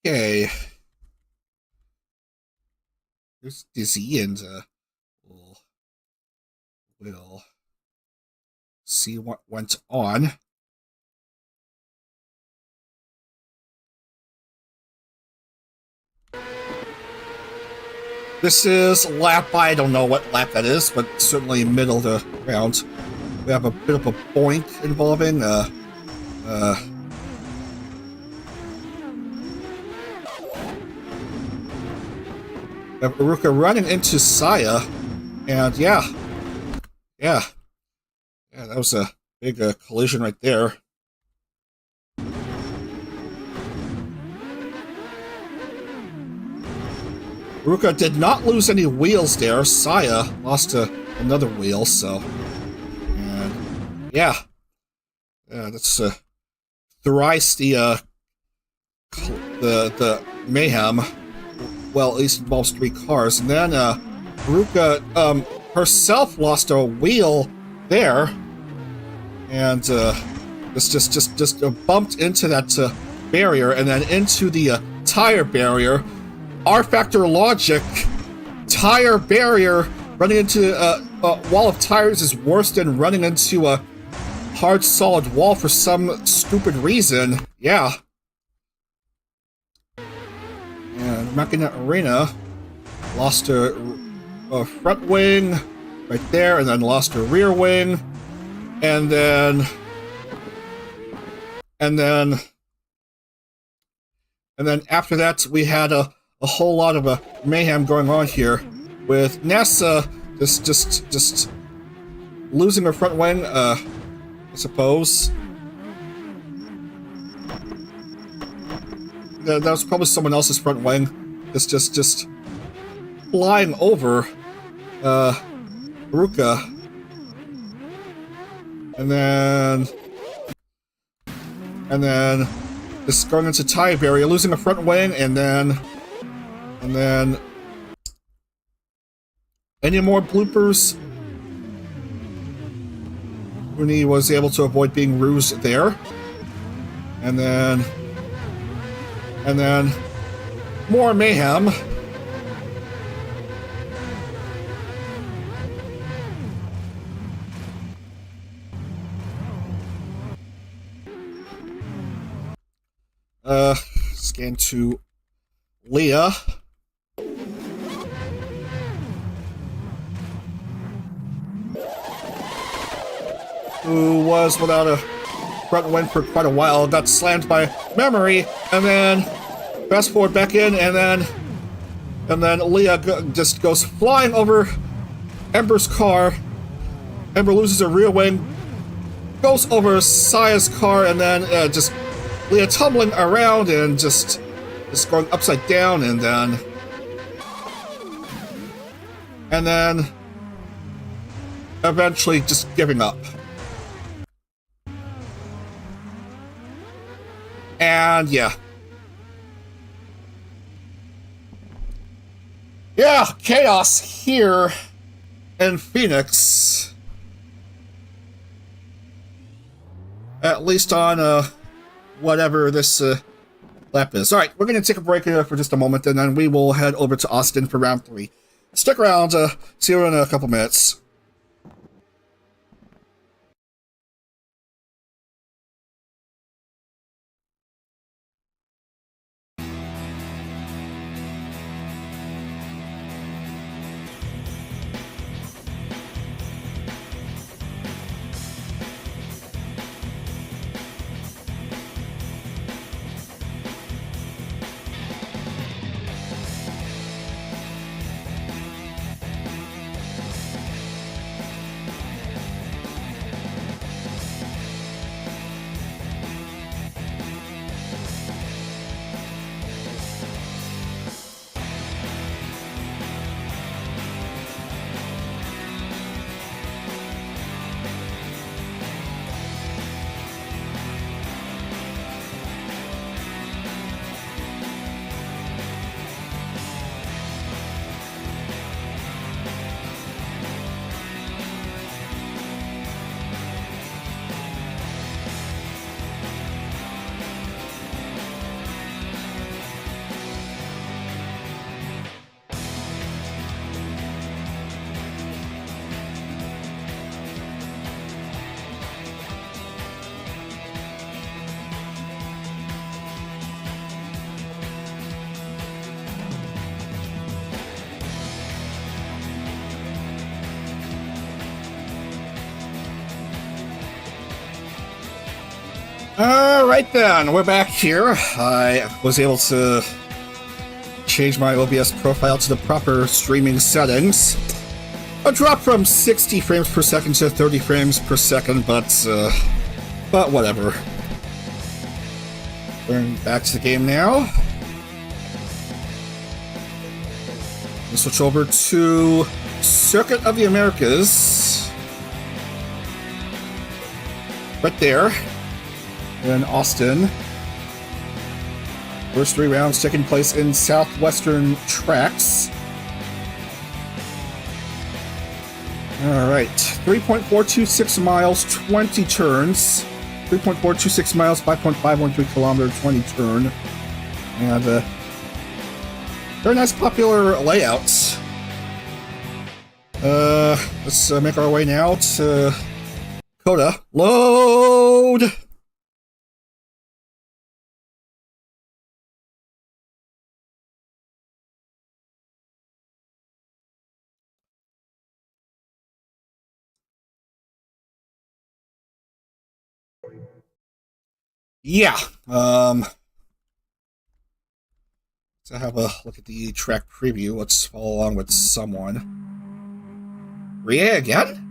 Okay. There's Dizzy and we'll see what went on. This is lap, I don't know what lap that is, but certainly middle of the round. We have a bit of a point involving Iruka running into Saya, and yeah, that was a big collision right there. Iruka did not lose any wheels there. Saya lost another wheel, so, and yeah, that's thrice the mayhem. Well, at least involves 3 cars. And then Iruka herself lost a wheel there, and just bumped into that barrier, and then into the tire barrier. rFactor logic, tire barrier running into a wall of tires is worse than running into a hard solid wall for some stupid reason. Yeah. And Machina Arena lost her front wing right there, and then lost her rear wing. and then after that, we had a whole lot of mayhem going on here, with NASA just losing her front wing, I suppose. That was probably someone else's front wing, just flying over Haruka, and then just going into tie barrier, losing a front wing, and then any more bloopers? Rooney was able to avoid being rused there, and then more mayhem. Scan to Leah. Who was without a front wing for quite a while, got slammed by memory, and then fast forward back in, and then Leah just goes flying over Ember's car. Ember loses her rear wing, goes over Saya's car, and then just Leah tumbling around and just going upside down, and then eventually just giving up. And yeah, chaos here in Phoenix. At least on whatever this lap is. Alright, we're going to take a break here for just a moment, and then we will head over to Austin for round 3. Stick around, see you in a couple minutes. Alright then, we're back here. I was able to change my OBS profile to the proper streaming settings. A drop from 60 frames per second to 30 frames per second, but whatever. Going back to the game now. We'll switch over to Circuit of the Americas. Right there. In Austin. First 3 rounds taking place in southwestern tracks. Alright, 3.426 miles, 20 turns. 3.426 miles, 5.513 kilometer, 20 turn. And very nice popular layouts. Let's make our way now to Coda. Load! Yeah. To have a look at the track preview. Let's follow along with someone. Rie again?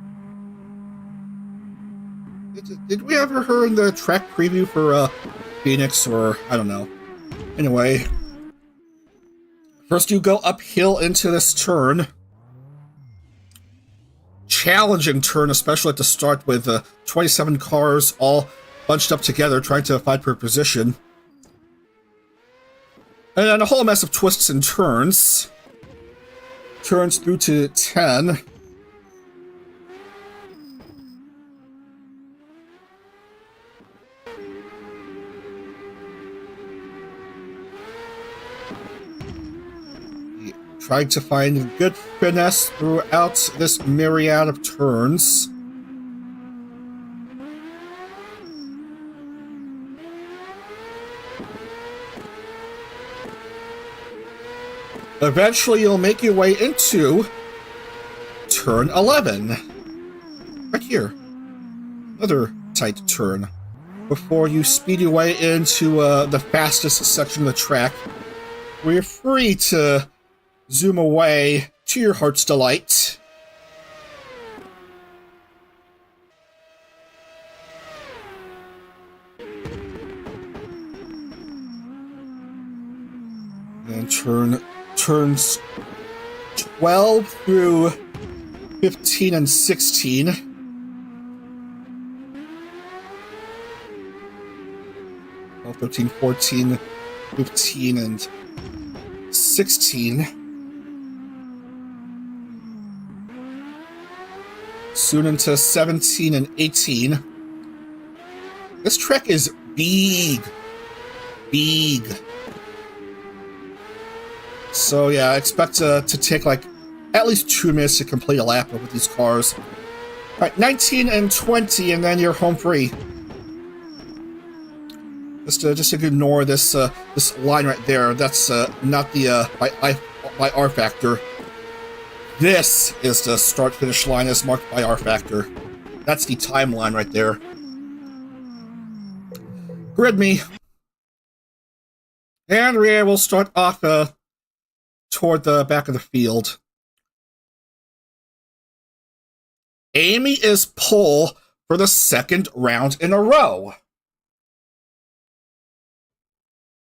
Did we ever heard the track preview for Phoenix, or I don't know. Anyway, first you go uphill into this turn. Challenging turn, especially at the start with 27 cars all bunched up together trying to fight for position. And then a whole mess of twists and turns. Turns through to 10. Trying to find good finesse throughout this myriad of turns. Eventually, you'll make your way into turn 11. Right here. Another tight turn. Before you speed your way into the fastest section of the track, where you're free to zoom away to your heart's delight. And turns 12 through 15 and 16. 12, 13, 14, 15, and 16. Soon into 17 and 18. This track is big. Big. So yeah, I expect to take like at least 2 minutes to complete a lap with these cars. Alright, 19 and 20, and then you're home free. Just ignore this this line right there. That's not the by rFactor. This is the start-finish line as marked by rFactor. That's the timeline right there. Grid me. And Rie will start off toward the back of the field. Amy is pole for the second round in a row.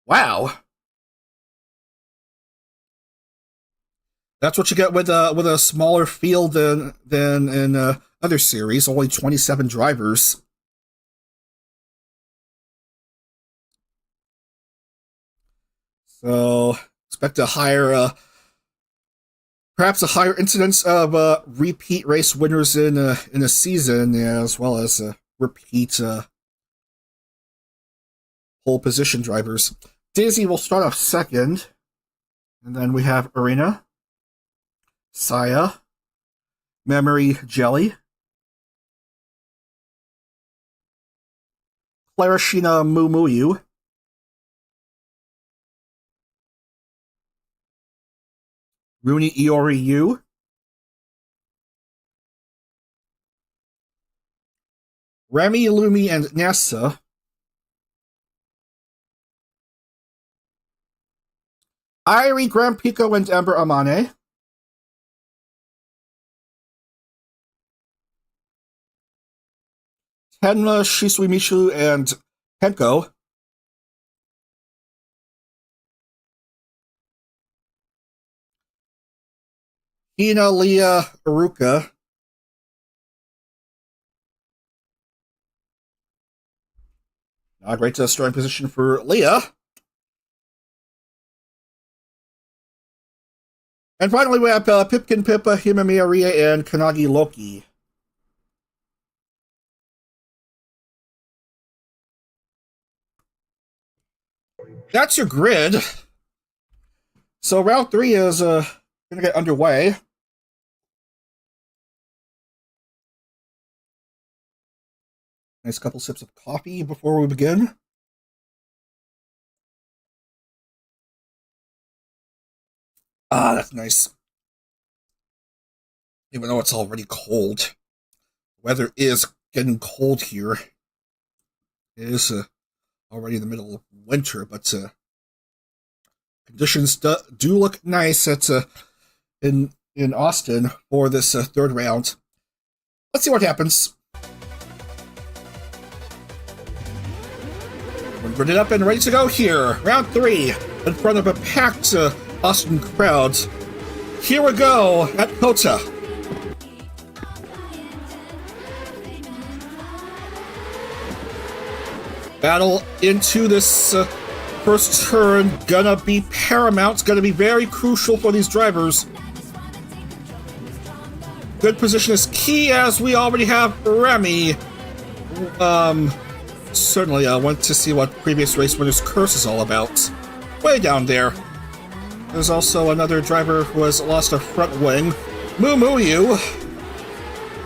Wow. That's what you get with a smaller field than in other series. Only 27 drivers. So expect a higher, perhaps a higher incidence of repeat race winners in a season, as well as repeat pole position drivers. Daisy will start off second, and then we have Arena, Saya, Memory Jelly, Clarashina Mumuyu, Rooney Iori Yu, Remy Lumi and Nessa, Irie Grampico and Ember Amane, Tenma Shisui Michu and Penko, Hina Leah Aruka, not a great starting position for Leah. And finally, we have Pipkin Pippa, Himamiya Rie, and Kanagi Loki. That's your grid. So round 3 is going to get underway. Nice couple sips of coffee before we begin. Ah, that's nice. Even though it's already cold. Weather is getting cold here. It is already in the middle of winter, but conditions do look nice at in Austin for this third round. Let's see what happens. We're ready up and ready to go here. Round 3 in front of a packed Austin crowd. Here we go at Kota. Battle into this first turn. Gonna be paramount. Gonna be very crucial for these drivers. Good position is key, as we already have Remy. Certainly want to see what previous race winner's curse is all about. Way down there. There's also another driver who has lost a front wing. Moo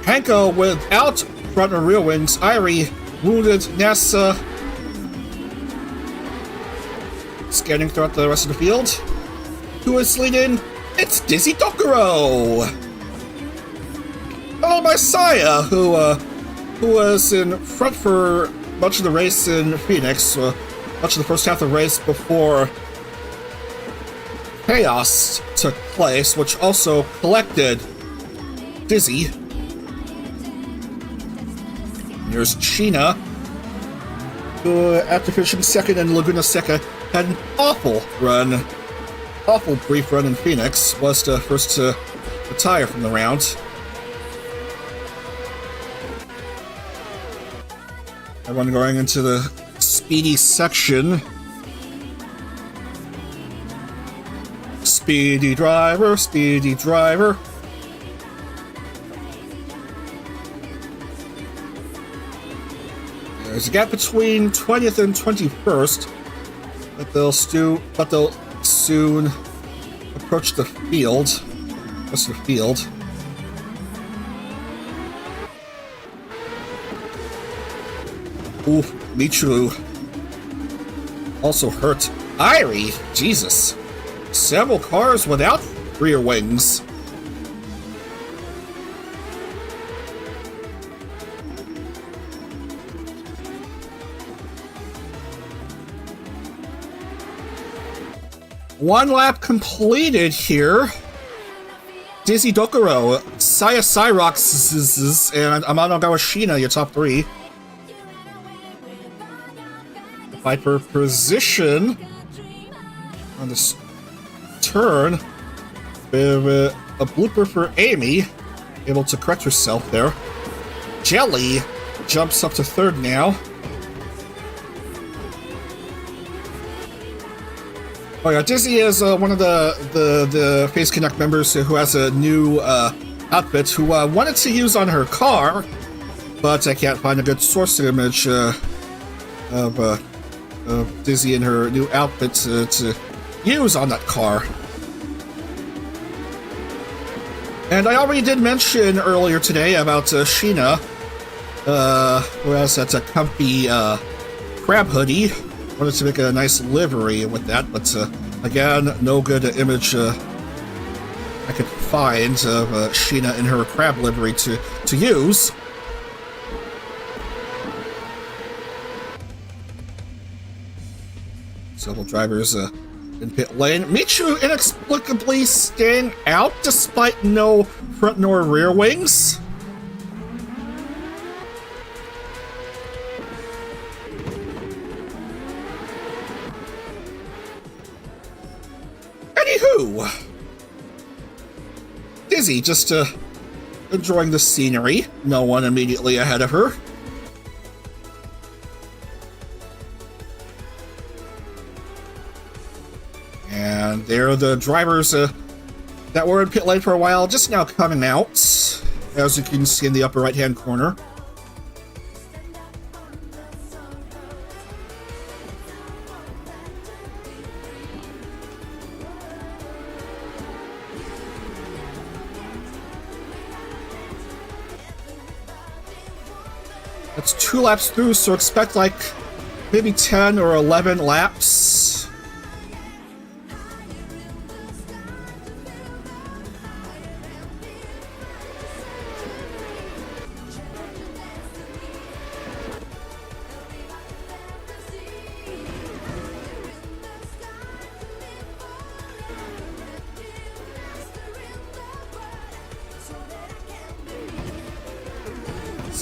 Hanko without front or rear wings. Irie wounded. NASA scanning throughout the rest of the field. Who is leading? It's Dizzy Dokuro! Oh, Messiah, who was in front for much of the race in Phoenix, much of the first half of the race before chaos took place, which also collected Dizzy. Here's Sheena, who, after finishing second in Laguna Seca, had an awful brief run in Phoenix, was the first to retire from the round. Everyone going into the speedy section. Speedy driver, speedy driver. There's a gap between 20th and 21st, but they'll soon approach the field. What's the field? Ooh, Michu also hurt. Irie, Jesus. Several cars without rear wings. One lap completed here. Dizzy Dokuro, Saya Cyrox, and Amano Gawashina, your top 3. Fight for position on this turn. A blooper for Amy, able to correct herself there. Jelly jumps up to 3rd now. Oh yeah, Dizzy is one of the Face Connect members who has a new outfit who wanted to use on her car, but I can't find a good source image of Dizzy and her new outfit to use on that car. And I already did mention earlier today about Sheena, who has that comfy crab hoodie. Wanted to make a nice livery with that, but again, no good image I could find of Sheena in her crab livery to use. Several drivers in pit lane. Michu inexplicably staying out despite no front nor rear wings. Anywho, Dizzy just enjoying the scenery. No one immediately ahead of her. And there are the drivers that were in pit lane for a while, just now coming out, as you can see in the upper right-hand corner. That's 2 laps through, so expect like maybe 10 or 11 laps.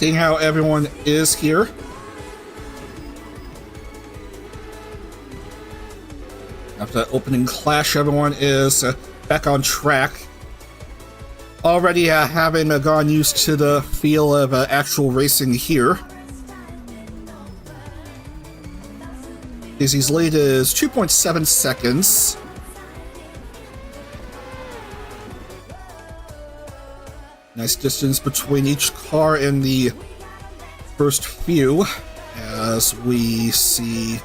seeing how everyone is here. After that opening clash, everyone is back on track. Already having gotten used to the feel of actual racing here. Dizzy's lead is 2.7 seconds. Nice distance between each car in the first few, as we see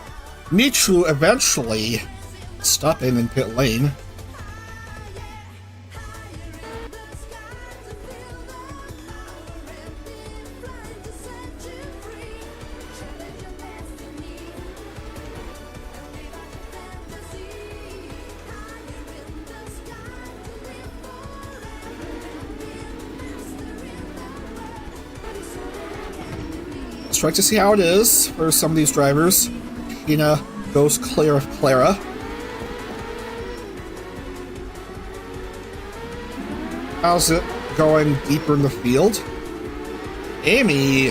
Michu eventually stopping in pit lane. Let's try to see how it is for some of these drivers. Tina goes clear of Clara. How's it going deeper in the field? Amy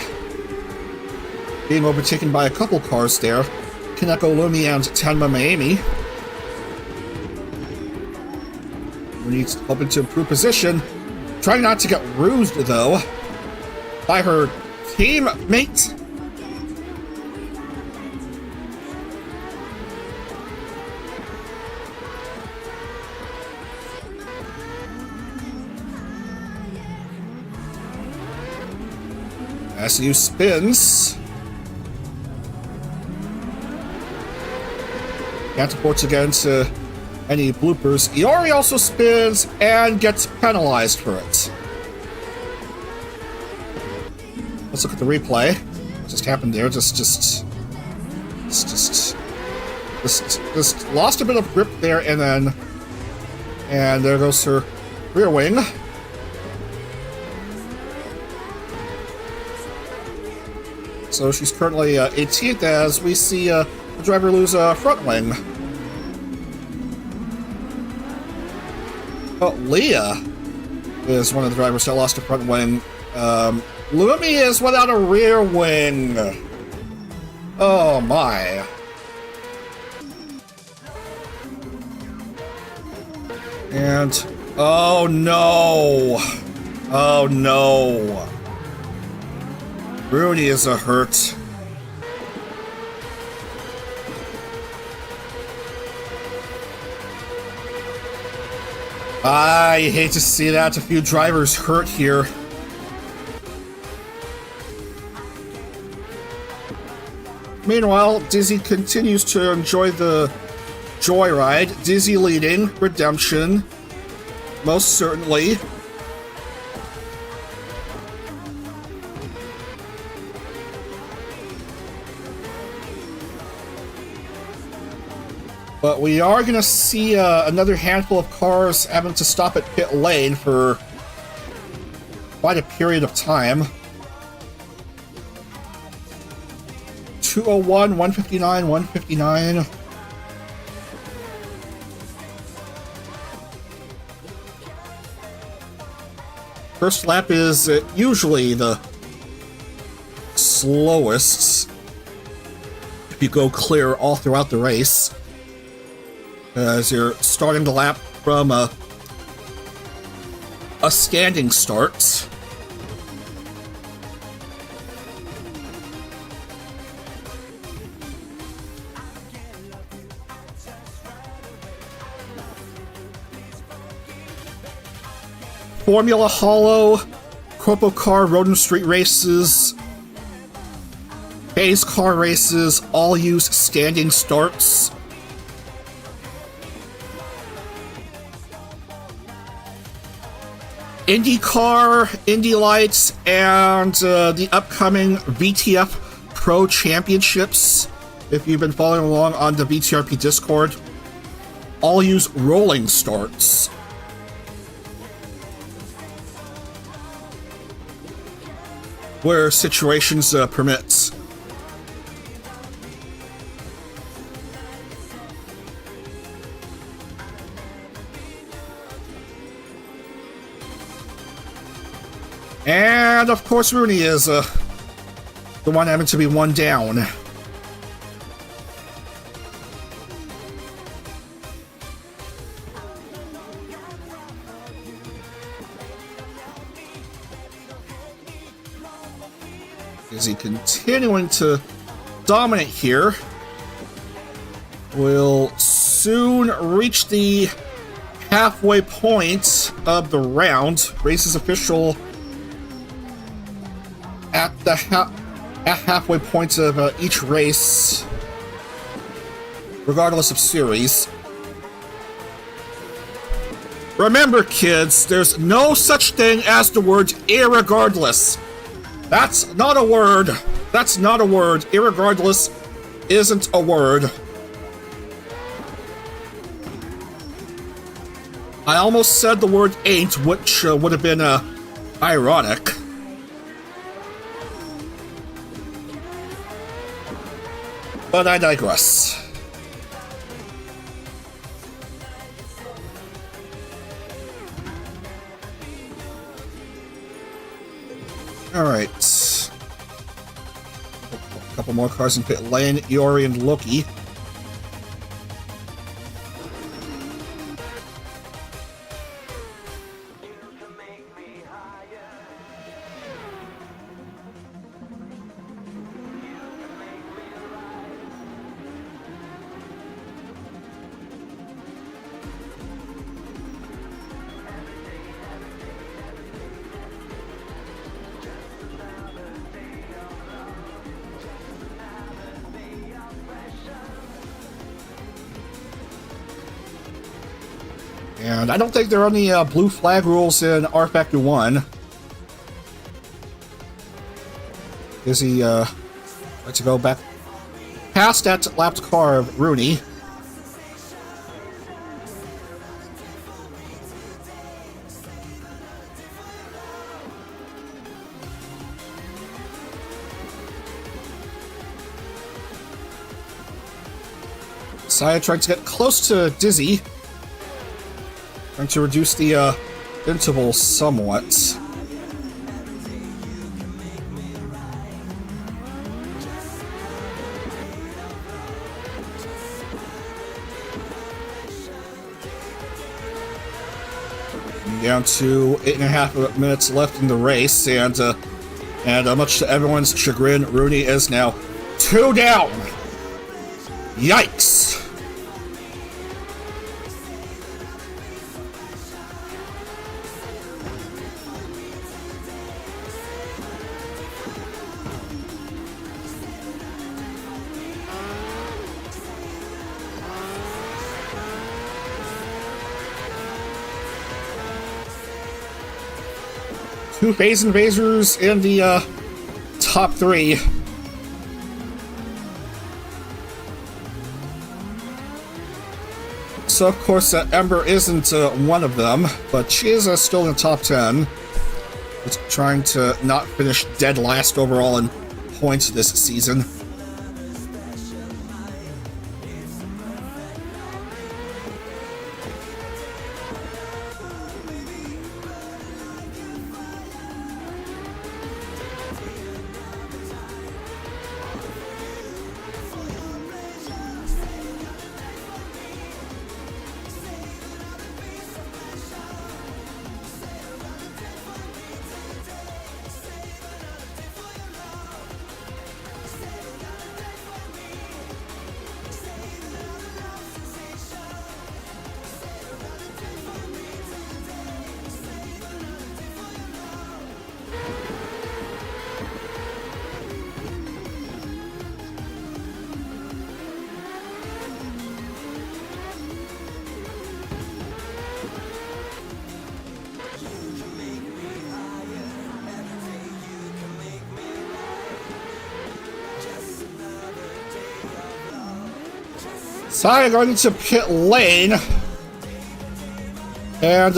being overtaken by a couple cars there. Kaneko Lumi and Tenma Amy. Needs hoping to improve position. Trying not to get bruised though by her teammate. SU spins. Can't afford to get into any bloopers. Iori also spins and gets penalized for it. Let's look at the replay. What just happened there? Just lost a bit of grip there, and there goes her rear wing. So she's currently 18th as we see the driver lose a front wing. Oh, Leah is one of the drivers that lost a front wing. Lumi is without a rear wing. Oh my. And oh no. Oh no. Rudy is a hurt. I hate to see that. A few drivers hurt here. Meanwhile, Dizzy continues to enjoy the joyride. Dizzy leading. Redemption. Most certainly. But we are going to see another handful of cars having to stop at pit lane for quite a period of time. 201, 159, 159. First lap is usually the slowest if you go clear all throughout the race, as you're starting the lap from a standing start. Formula Hollow, Corpo Car, Rodent Street races, PhaseCar races all use standing starts. IndyCar, Indy Lights, and the upcoming VTF Pro Championships, if you've been following along on the VTRP Discord, all use rolling starts. Where situations permits. And of course, Rooney is the one having to be one down. Is he continuing to dominate here? Will soon reach the halfway point of the round. Race is official at the halfway point of each race, regardless of series. Remember, kids, there's no such thing as the word irregardless. That's not a word. That's not a word. Irregardless isn't a word. I almost said the word ain't, which would have been ironic. But I digress. Alright. A couple more cars in pit lane. Yori and Loki. And I don't think there are any blue flag rules in rFactor 1. Is he like to go back past that lapped car of Rooney? Saya trying to get close to Dizzy. Trying to reduce the interval somewhat. Down to 8.5 minutes left in the race, and much to everyone's chagrin, Rooney is now 2 down. Yikes! Two phase invaders in the top 3. So of course Ember isn't one of them, but she is still in the top 10. Just trying to not finish dead last overall in points this season. Saya going into pit lane, and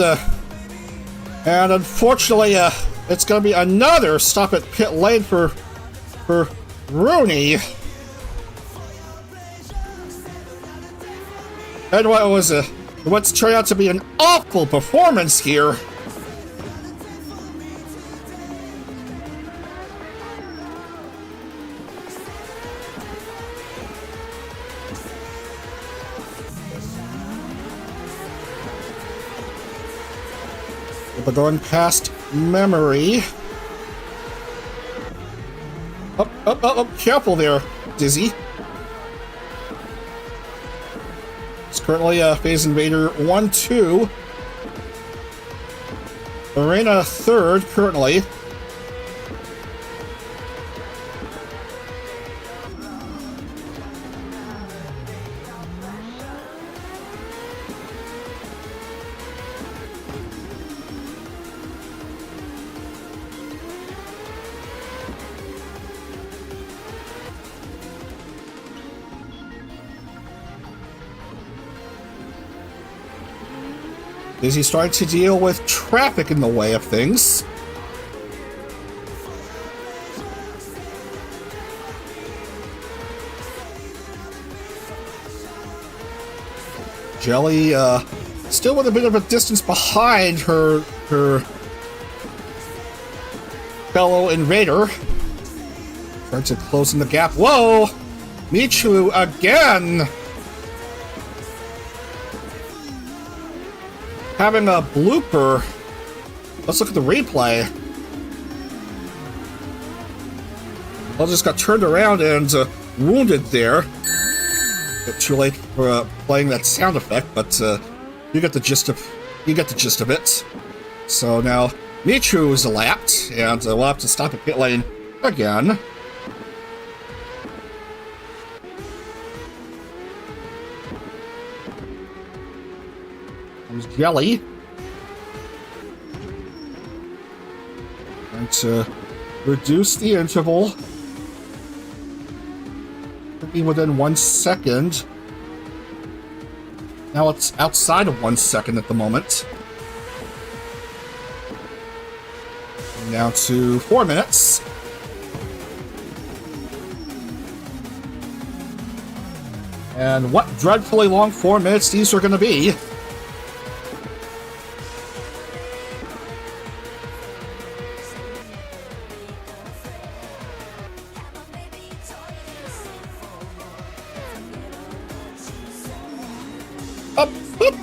unfortunately, it's going to be another stop at pit lane for Rooney. And what's turned out to be an awful performance here. We're going past Memory. Up, careful there, Dizzy. It's currently Phase Invader 1-2. Arena 3rd, currently. Is he starting to deal with traffic in the way of things? Jelly, still with a bit of a distance behind her fellow invader. Trying to close in the gap. Whoa! Michu again! Having a blooper. Let's look at the replay. Well, just got turned around and wounded there. Bit too late for playing that sound effect, but you get the gist of it. So now Michu is lapped, and we'll have to stop at pit lane again. Comes Jelly. And to reduce the interval. Could be within 1 second. Now it's outside of 1 second at the moment. And now to 4 minutes. And what dreadfully long 4 minutes these are going to be.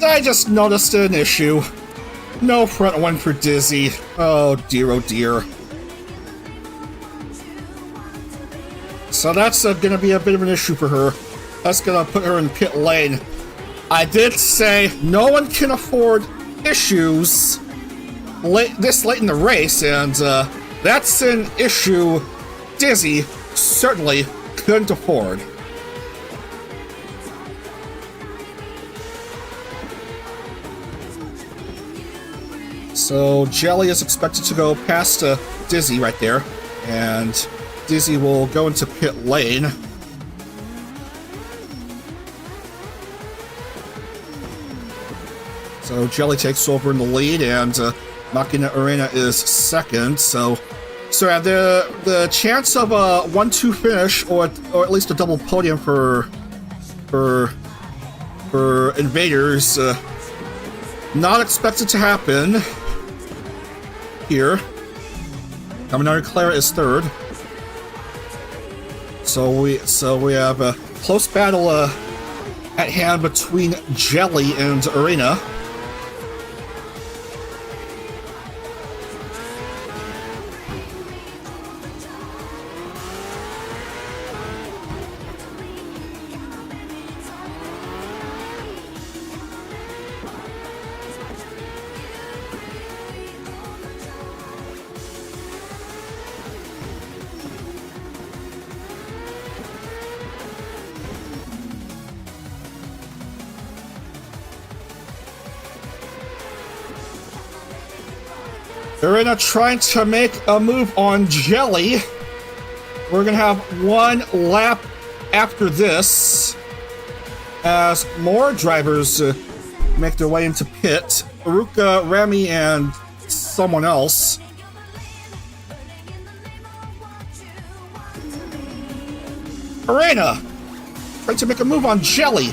I just noticed an issue. No front one for Dizzy. Oh dear, oh dear. So that's gonna be a bit of an issue for her. That's gonna put her in pit lane. I did say no one can afford issues this late in the race, and that's an issue Dizzy certainly couldn't afford. So Jelly is expected to go past Dizzy right there, and Dizzy will go into pit lane. So Jelly takes over in the lead, and Machina Arena is second. So yeah, the chance of a 1-2 finish, or at least a double podium for Invaders, not expected to happen. Here, Caminari Clara is third. So we have a close battle at hand between Jelly and Arena. Arena trying to make a move on Jelly. We're gonna have one lap after this as more drivers make their way into pit. Aruka, Remy, and someone else. Arena trying to make a move on Jelly.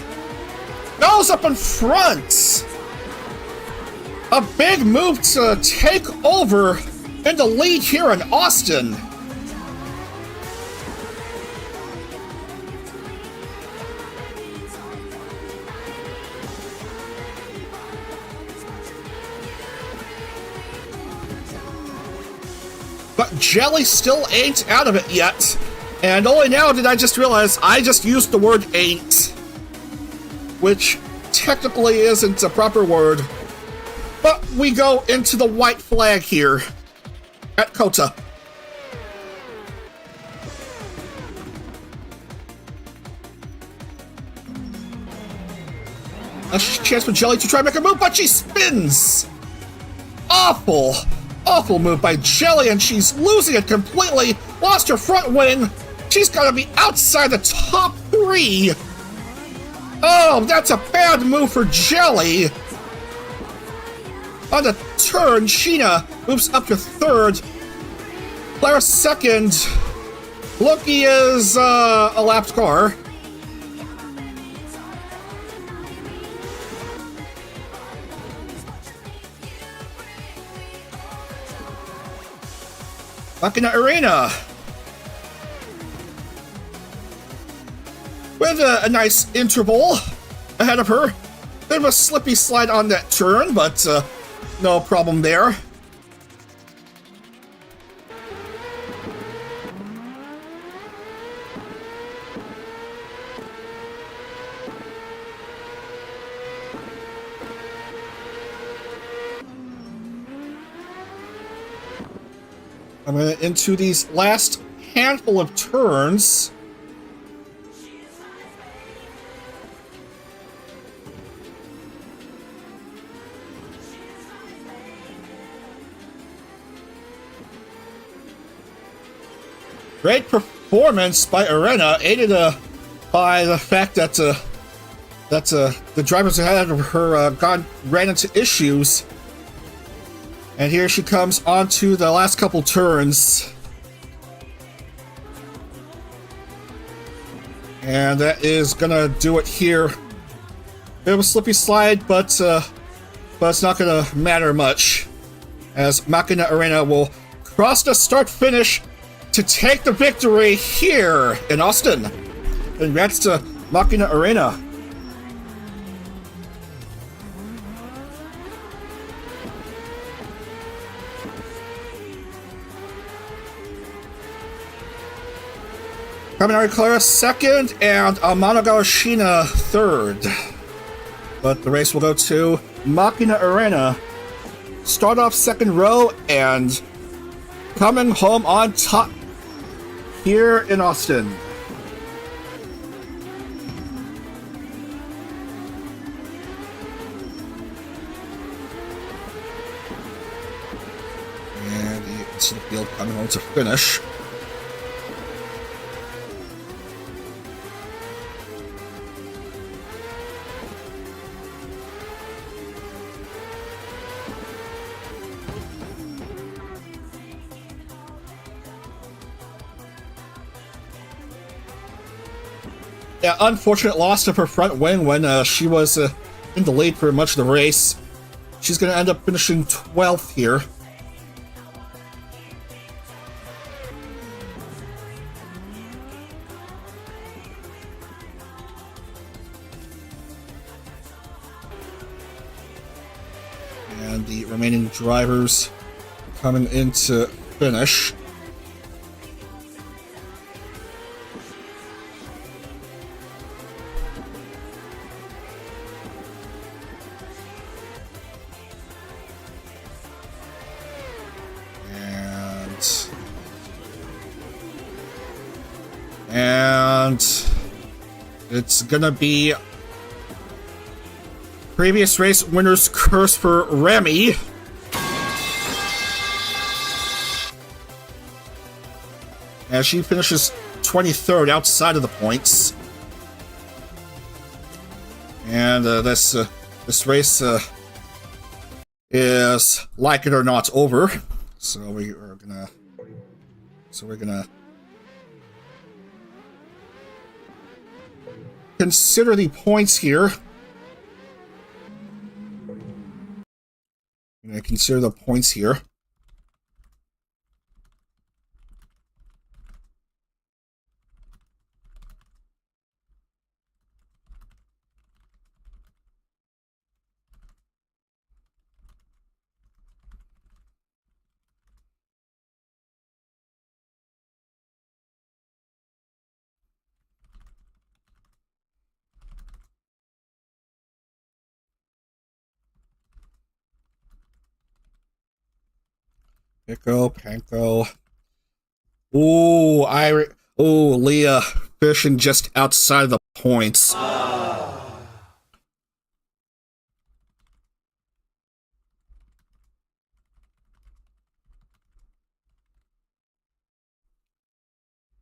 Goes up in front. A big move to take over in the lead here in Austin. but Jelly still ain't out of it yet. And only now did I just realize I just used the word ain't, which technically isn't a proper word. But we go into the white flag here at Kota. A chance for Jelly to try and make a move, but she spins! Awful, awful move by Jelly, and she's losing it completely. Lost her front wing. She's gotta be outside the top 3. Oh, that's a bad move for Jelly. On the turn, Sheena moves up to 3rd. Clara 2nd. Loki is a lapped car. Laguna Arena with a nice interval ahead of her. Bit of a slippy slide on that turn, but no problem there. I'm going to into these last handful of turns. Great performance by Arena, aided by the fact that the drivers ahead of her ran into issues. And here she comes onto the last couple turns. And that is gonna do it here. Bit of a slippy slide, but it's not gonna matter much, as Machina Arena will cross the start-finish to take the victory here in Austin. Congrats to Machina Arena. Kaminari Clara 2nd and Amano Shina 3rd. But the race will go to Machina Arena. Start off 2nd row and coming home on top here in Austin. And the incident field coming home to finish. Yeah, unfortunate loss of her front wing when she was in the lead for much of the race. She's going to end up finishing 12th here. And the remaining drivers coming into finish. And it's gonna be previous race winner's curse for Remy. As she finishes 23rd outside of the points. And this race is, like it or not, over. So we're gonna consider the points here. I'm going to consider the points here. Pico, Panko. Ooh, Leah fishing just outside the points.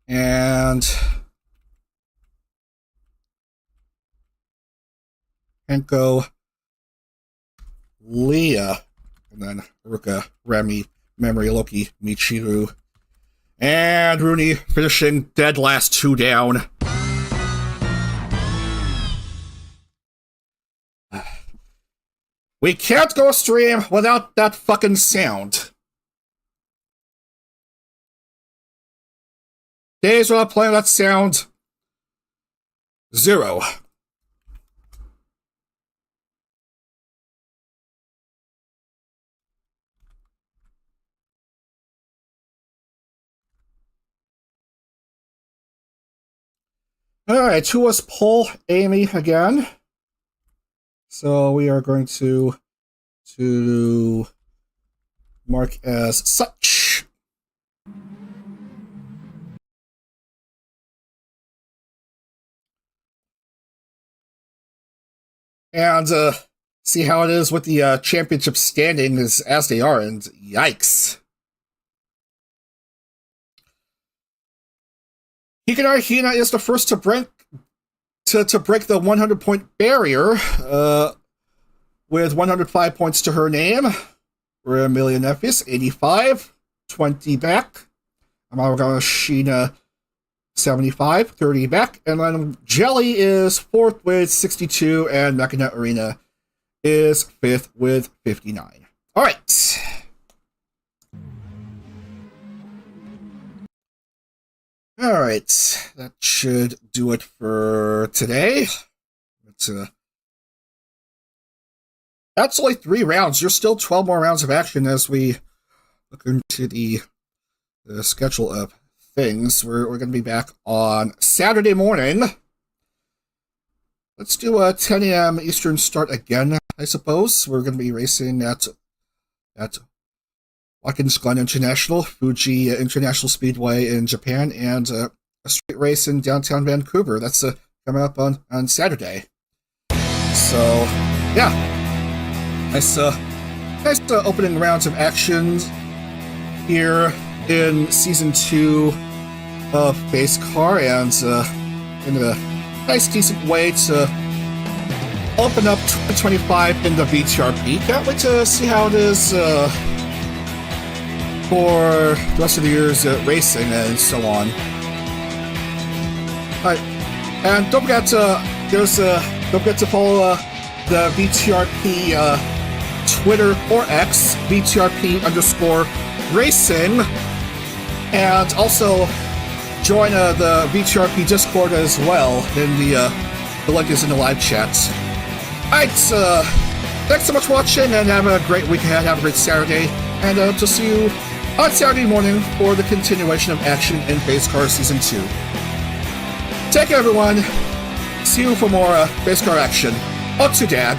And Panko, Leah, and then Ruka, Remy, Memory, Loki, Michiru, and Rooney finishing dead last, 2 down. We can't go stream without that fucking sound. Days without playing that sound, 0. Alright, who was Paul Amy again? So we are going to mark as such. And see how it is with the championship standings as they are, and yikes. Hikanari Hina is the first to break the 100-point barrier with 105 points to her name. We're Amelia Nephis, 85, 20 back. Amaraga Sheena, 75, 30 back. And then Jelly is 4th with 62, and Machina Arena is 5th with 59. All right. Alright, that should do it for today. That's only 3 rounds. There's still 12 more rounds of action as we look into the schedule of things. We're going to be back on Saturday morning. Let's do a 10 a.m. Eastern start again, I suppose. We're going to be racing at Watkins Glen International, Fuji International Speedway in Japan, and a street race in downtown Vancouver. That's coming up on Saturday. So, yeah. Nice opening rounds of action here in Season 2 of PhaseCar, and in a nice, decent way to open up 2025 in the VTRP. Can't wait to see how it is for the rest of the year's racing and so on. Alright, and don't forget to follow the VTRP Twitter or X, VTRP_racing, and also join the VTRP Discord as well. In the link is in the live chat. Alright, thanks so much for watching, and have a great week ahead. Have a great Saturday, and to see you on Saturday morning for the continuation of action in PhaseCar Season 2. Take care, everyone. See you for more PhaseCar action. On to Dag.